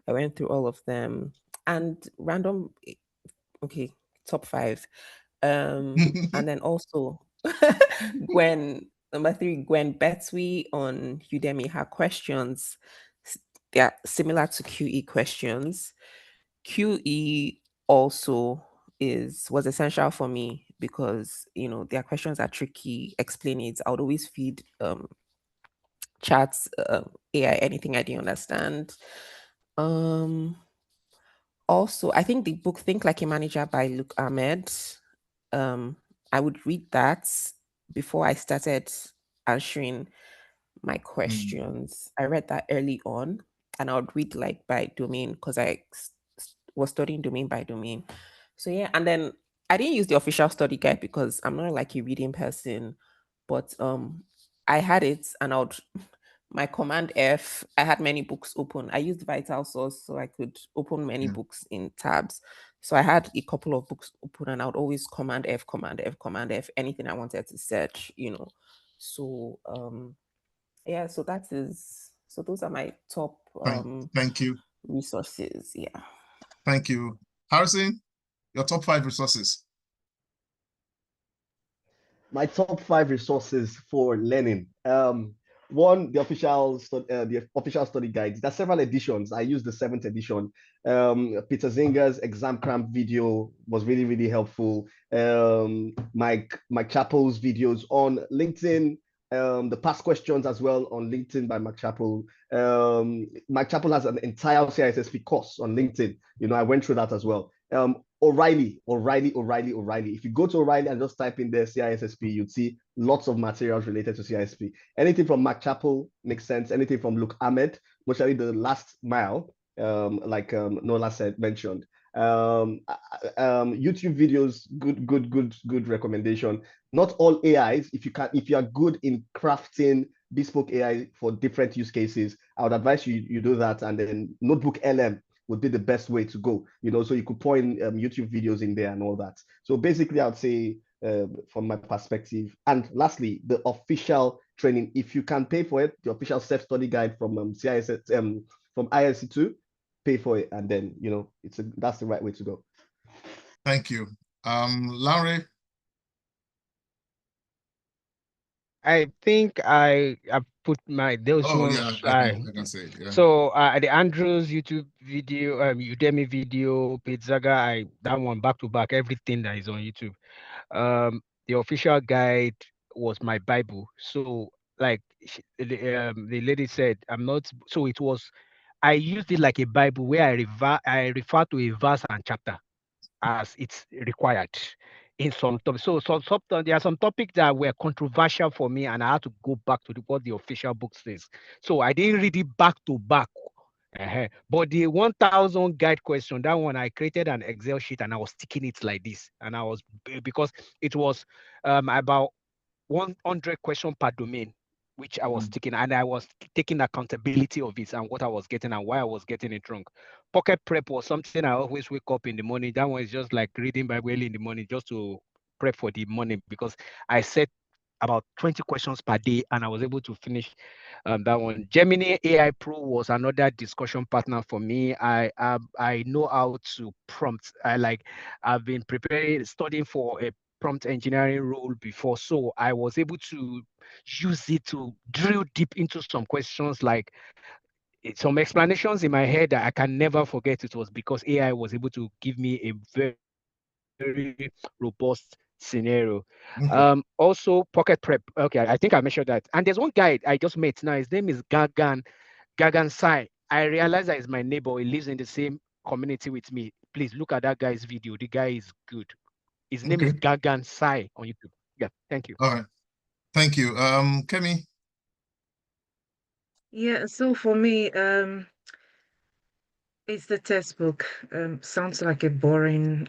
I went through all of them. And random, okay, top 5. And then also number 3, Gwen Betwy on Udemy. Her questions, they're similar to QE questions. QE also was essential for me because their questions are tricky. Explain it. I would always feed chats AI anything I didn't understand. Also, I think the book Think Like a Manager by Luke Ahmed, I would read that before I started answering my questions. I read that early on, and I would read like by domain because I was studying domain by domain. So yeah, and then I didn't use the official study guide because I'm not like a reading person, but I had it and I would my command F, I had many books open. I used Vital Source so I could open many books in tabs. So I had a couple of books open and I would always command F, command F, command F, anything I wanted to search, So yeah, so those are my top Thank you. resources. Yeah. Thank you. Harrison, your top 5 resources. My top 5 resources for learning. One, the official study guides. There's several editions. I use the 7th edition. Peter Zinger's exam cramp video was really, really helpful. Mike Chappell's videos on LinkedIn. The past questions as well on LinkedIn by Mike Chappell. Mike Chappell has an entire CISSP course on LinkedIn. I went through that as well. O'Reilly. If you go to O'Reilly and just type in there CISSP, you'd see lots of materials related to CISSP. Anything from Mark Chappell makes sense. Anything from Luke Ahmed, especially the last mile, like Nola mentioned. YouTube videos, good recommendation. Not all AIs. If you are good in crafting bespoke AI for different use cases, I would advise you do that. And then Notebook LM would be the best way to go, so you could point YouTube videos in there and all that. So basically, I would say from my perspective, and lastly, the official training, if you can pay for it, the official self-study guide from CIS, from ISC2, pay for it, and then, that's the right way to go. Thank you. Lanre? I think I put those ones. Yeah, I can say it, yeah. So the Andrews YouTube video, Udemy video, Pizzaga, that one back to back, everything that is on YouTube. The official guide was my Bible. So like the lady said, I used it like a Bible where I refer to a verse and chapter as it's required in some topics. So there are some topics that were controversial for me, and I had to go back to what the official book says. So I didn't read it back to back. But the 1,000 guide question, that one, I created an Excel sheet and I was sticking it like this. And because it was about 100 questions per domain, which I was taking, and I was taking accountability of it and what I was getting and why I was getting it wrong. Pocket prep was something I always wake up in the morning. That one is just like reading Bible early in the morning just to prep for the morning, because I set about 20 questions per day and I was able to finish that one. Gemini AI Pro was another discussion partner for me. I know how to prompt. I've been studying for a prompt engineering role before, so I was able to use it to drill deep into some questions, like some explanations in my head that I can never forget. It was because AI was able to give me a very robust scenario. Also Pocket Prep. Okay, I think I mentioned that. And there's one guy I just met now. His name is Gagan Sai. I realized that he's my neighbor. He lives in the same community with me. Please look at that guy's video. The guy is good. His name is Gagan Sai on YouTube. Yeah, thank you. All right. Thank you. Kemi? Yeah, so for me, it's the textbook. Sounds like a boring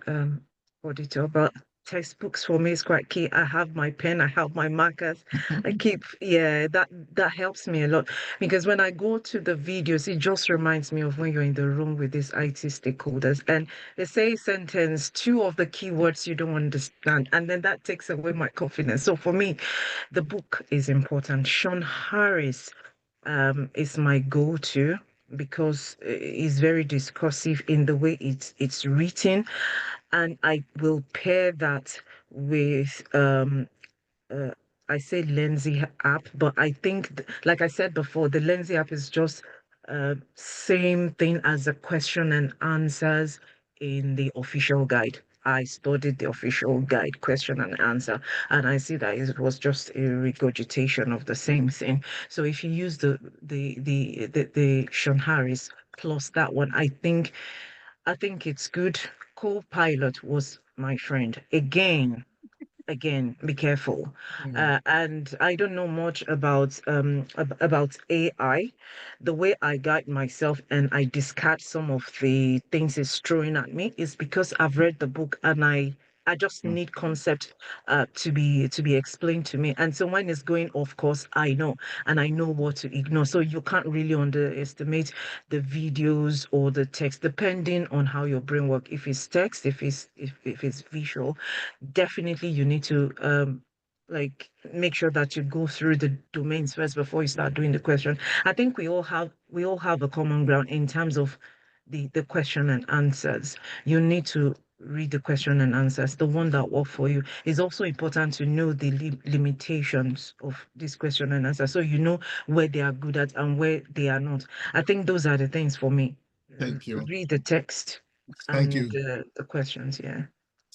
auditor, but textbooks for me is quite key. I have my pen, I have my markers. That helps me a lot, because when I go to the videos, it just reminds me of when you're in the room with these IT stakeholders and they say a sentence, 2 of the keywords you don't understand, and then that takes away my confidence. So for me, the book is important. Sean Harris is my go-to, because it's very discursive in the way it's written, and I will pair that with I say Lenzi app, but I think like I said before, the Lenzi app is just same thing as the question and answers in the official guide. I studied the official guide question and answer, and I see that it was just a regurgitation of the same thing. So if you use the Sean Harris plus that one, I think it's good. Co-pilot was my friend. Again, be careful. And I don't know much about AI. The way I guide myself and I discard some of the things it's throwing at me is because I've read the book and I just need concept to be explained to me. And so when it's going off course, I know and I know what to ignore. So you can't really underestimate the videos or the text, depending on how your brain works. If it's text, if it's visual, definitely you need to like make sure that you go through the domains first before you start doing the question. I think we all have a common ground in terms of the question and answers. You need to read the question and answers, the one that work for you. It's also important to know the limitations of this question and answer, so you know where they are good at and where they are not. I think those are the things for me. Thank you. Read the text Thank and you. the questions. Yeah.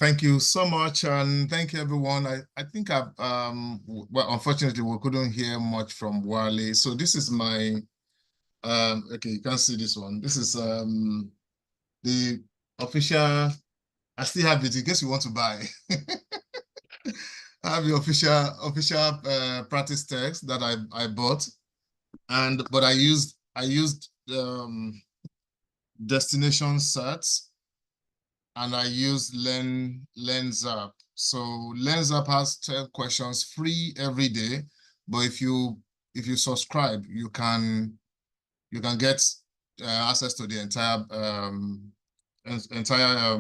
Thank you so much, and thank you, everyone. I think I've well, unfortunately, we couldn't hear much from Wale. So this is my okay, you can't see this one. This is the official. I still have it in case you want to buy. I have the official practice text that I bought, but I used destination sets, and I used LearnZap. So LearnZap has 10 questions free every day, but if you subscribe, you can get access to the entire entire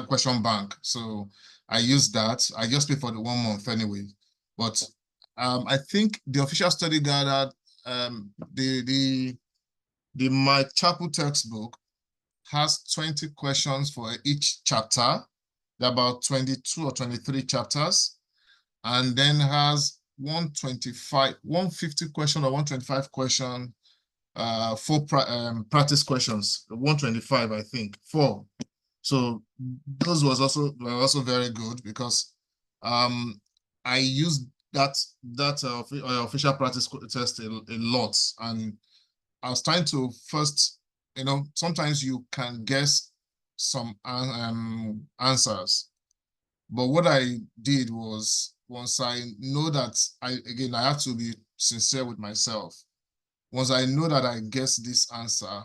question bank. So I use that. I just pay for the 1 month anyway. But I think the official study guide, the My Chapel textbook has 20 questions for each chapter. There are about 22 or 23 chapters, and then has 150 question or 125 question for practice questions, 125, I think, 4. So those were also very good because I used that official practice test a lot, and I was trying to first, sometimes you can guess some answers, but what I did was, once I know that I have to be sincere with myself. Once I know that I guess this answer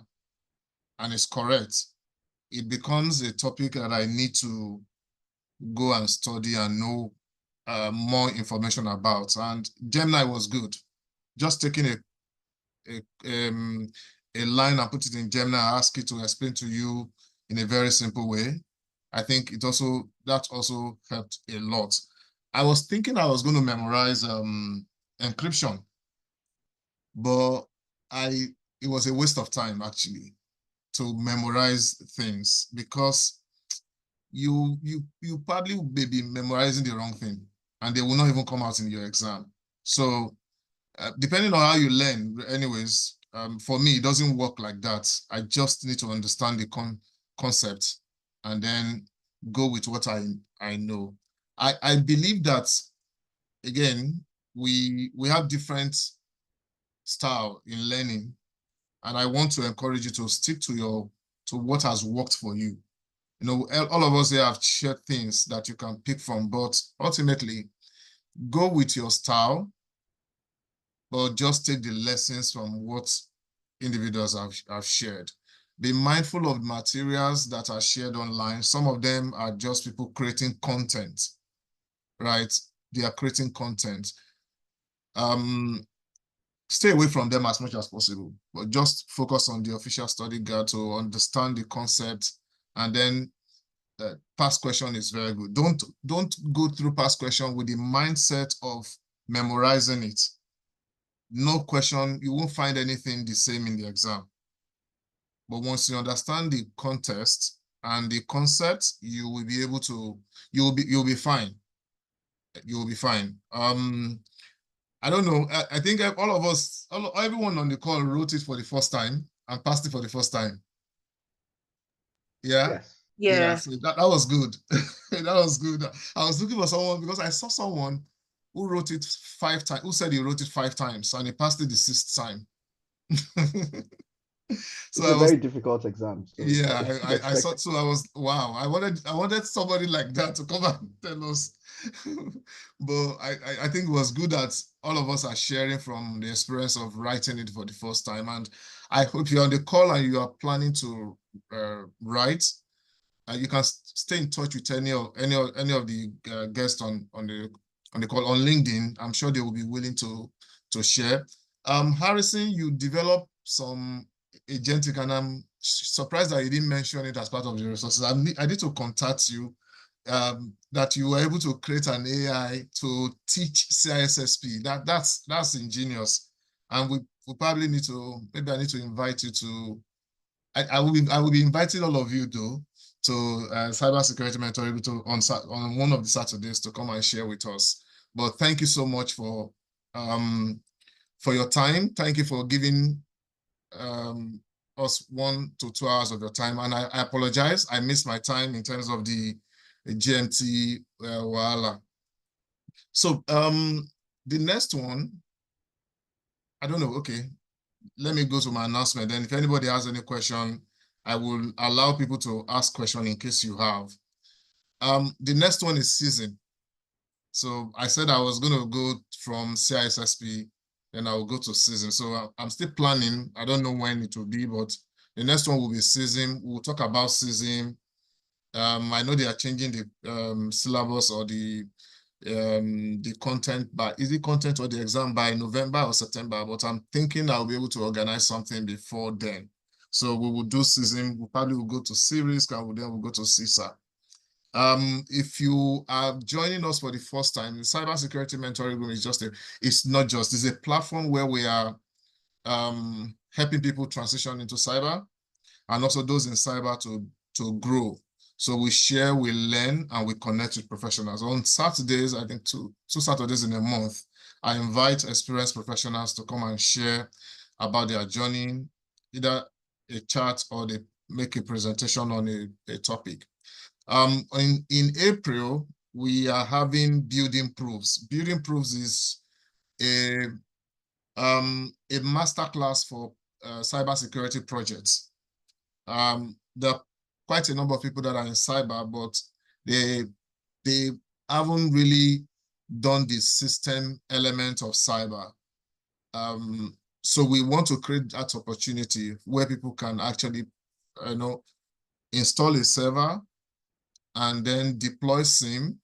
and it's correct, it becomes a topic that I need to go and study and know more information about. And Gemini was good. Just taking a line and put it in Gemini, ask it to explain to you in a very simple way. I think that also helped a lot. I was thinking I was going to memorize encryption, but it was a waste of time actually to memorize things, because you probably will be memorizing the wrong thing and they will not even come out in your exam. So depending on how you learn, anyways, for me, it doesn't work like that. I just need to understand the concept and then go with what I know. I believe that, again, we have different style in learning, and I want to encourage you to stick to what has worked for you. All of us here have shared things that you can pick from, but ultimately, go with your style, but just take the lessons from what individuals have shared. Be mindful of materials that are shared online. Some of them are just people creating content, right? They are creating content. Stay away from them as much as possible, but just focus on the official study guide to understand the concept, and then past question is very good. Don't go through past question with the mindset of memorizing it. No question, you won't find anything the same in the exam. But once you understand the context and the concept, you will be able to, you'll be fine. You'll be fine. I don't know. I think all of us, everyone on the call wrote it for the first time and passed it for the first time. Yeah? Yes. Yeah. so that was good. That was good. I was looking for someone because I saw someone who wrote it 5 times, who said he wrote it 5 times and he passed it the 6th time. So It's a very difficult exam. So yeah, I saw, expect. so I was, wow, I wanted somebody like that to come and tell us. But I think it was good that all of us are sharing from the experience of writing it for the first time. And I hope you're on the call and you are planning to write. You can stay in touch with any of the guests on the call on LinkedIn. I'm sure they will be willing to share. Harrison, you developed some agentic, and I'm surprised that you didn't mention it as part of the resources. I need to contact you, that you were able to create an AI to teach CISSP. That's ingenious, and we probably need to, maybe I need to invite you to. I will be inviting all of you though to cybersecurity mentoring on one of the Saturdays to come and share with us. But thank you so much for your time. Thank you for giving us 1 to 2 hours of your time. And I apologize, I missed my time in terms of the GMT Wahala. So the next one, I don't know, okay. Let me go to my announcement. Then if anybody has any question, I will allow people to ask questions in case you have. The next one is season. So I said I was going to go from CISSP, then I will go to season. So I'm still planning. I don't know when it will be, but the next one will be season. We'll talk about season. I know they are changing the syllabus or the content by, is it content or the exam by November or September, but I'm thinking I'll be able to organize something before then. So we will do season, we probably will go to series, and then we'll go to CISA. If you are joining us for the first time, the Cybersecurity Mentoring Room is it's a platform where we are helping people transition into cyber, and also those in cyber to grow. So we share, we learn, and we connect with professionals. On Saturdays, I think two Saturdays in a month, I invite experienced professionals to come and share about their journey, either a chat or they make a presentation on a topic. In April, we are having Building Proofs. Building Proofs is a masterclass for cybersecurity projects. There are quite a number of people that are in cyber, but they haven't really done the system element of cyber. So we want to create that opportunity where people can actually, install a server and then deploy SIEM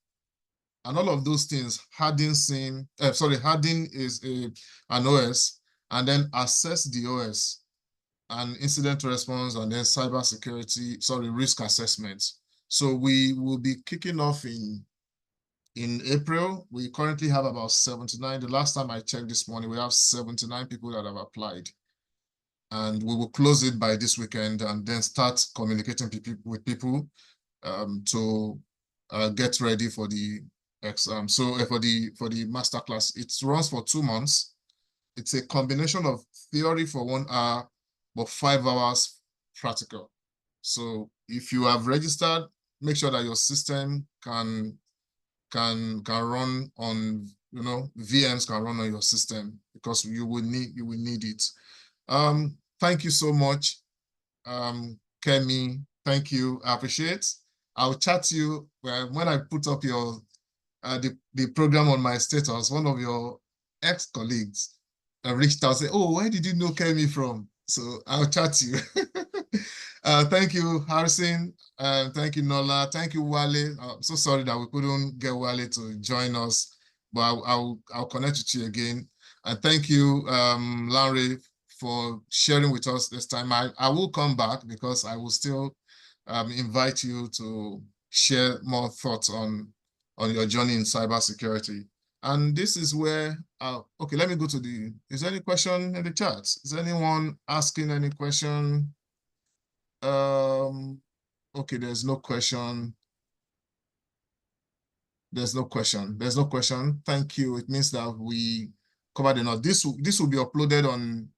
and all of those things. Harden SIEM, harden is an OS, and then assess the OS and incident response, and then risk assessment. So we will be kicking off in April. We currently have about 79. The last time I checked this morning, we have 79 people that have applied. And we will close it by this weekend and then start communicating with people to get ready for the exam. So for the masterclass, it runs for 2 months. It's a combination of theory for 1 hour, but 5 hours practical. So if you have registered, make sure that your system can run on, VMs can run on your system, because you will need it. Thank you so much, Kemi. Thank you. I appreciate. I'll chat to you when I put up your the program on my status. One of your ex-colleagues reached out and said, "Oh, where did you know Kemi from?" So I'll chat to you. Thank you, Harrison. Thank you, Nola. Thank you, Wale. I'm so sorry that we couldn't get Wale to join us, but I'll connect with you again. And thank you, Lanre, for sharing with us this time. I will come back because I will still invite you to share more thoughts on your journey in cybersecurity. And this is where, okay, let me go to is there any question in the chat? Is anyone asking any question? Okay, there's no question. There's no question. Thank you. It means that we covered enough. This will be uploaded on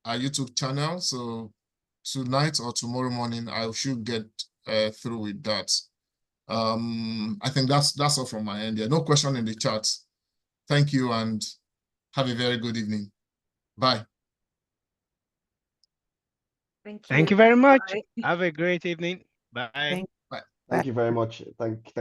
our YouTube channel. So tonight or tomorrow morning, I should get through with that. I think that's all from my end. No question in the chat. Thank you and have a very good evening. Bye. Thank you. Thank you very much. Bye. Have a great evening. Bye. Thank Bye. Thank you very much. Thank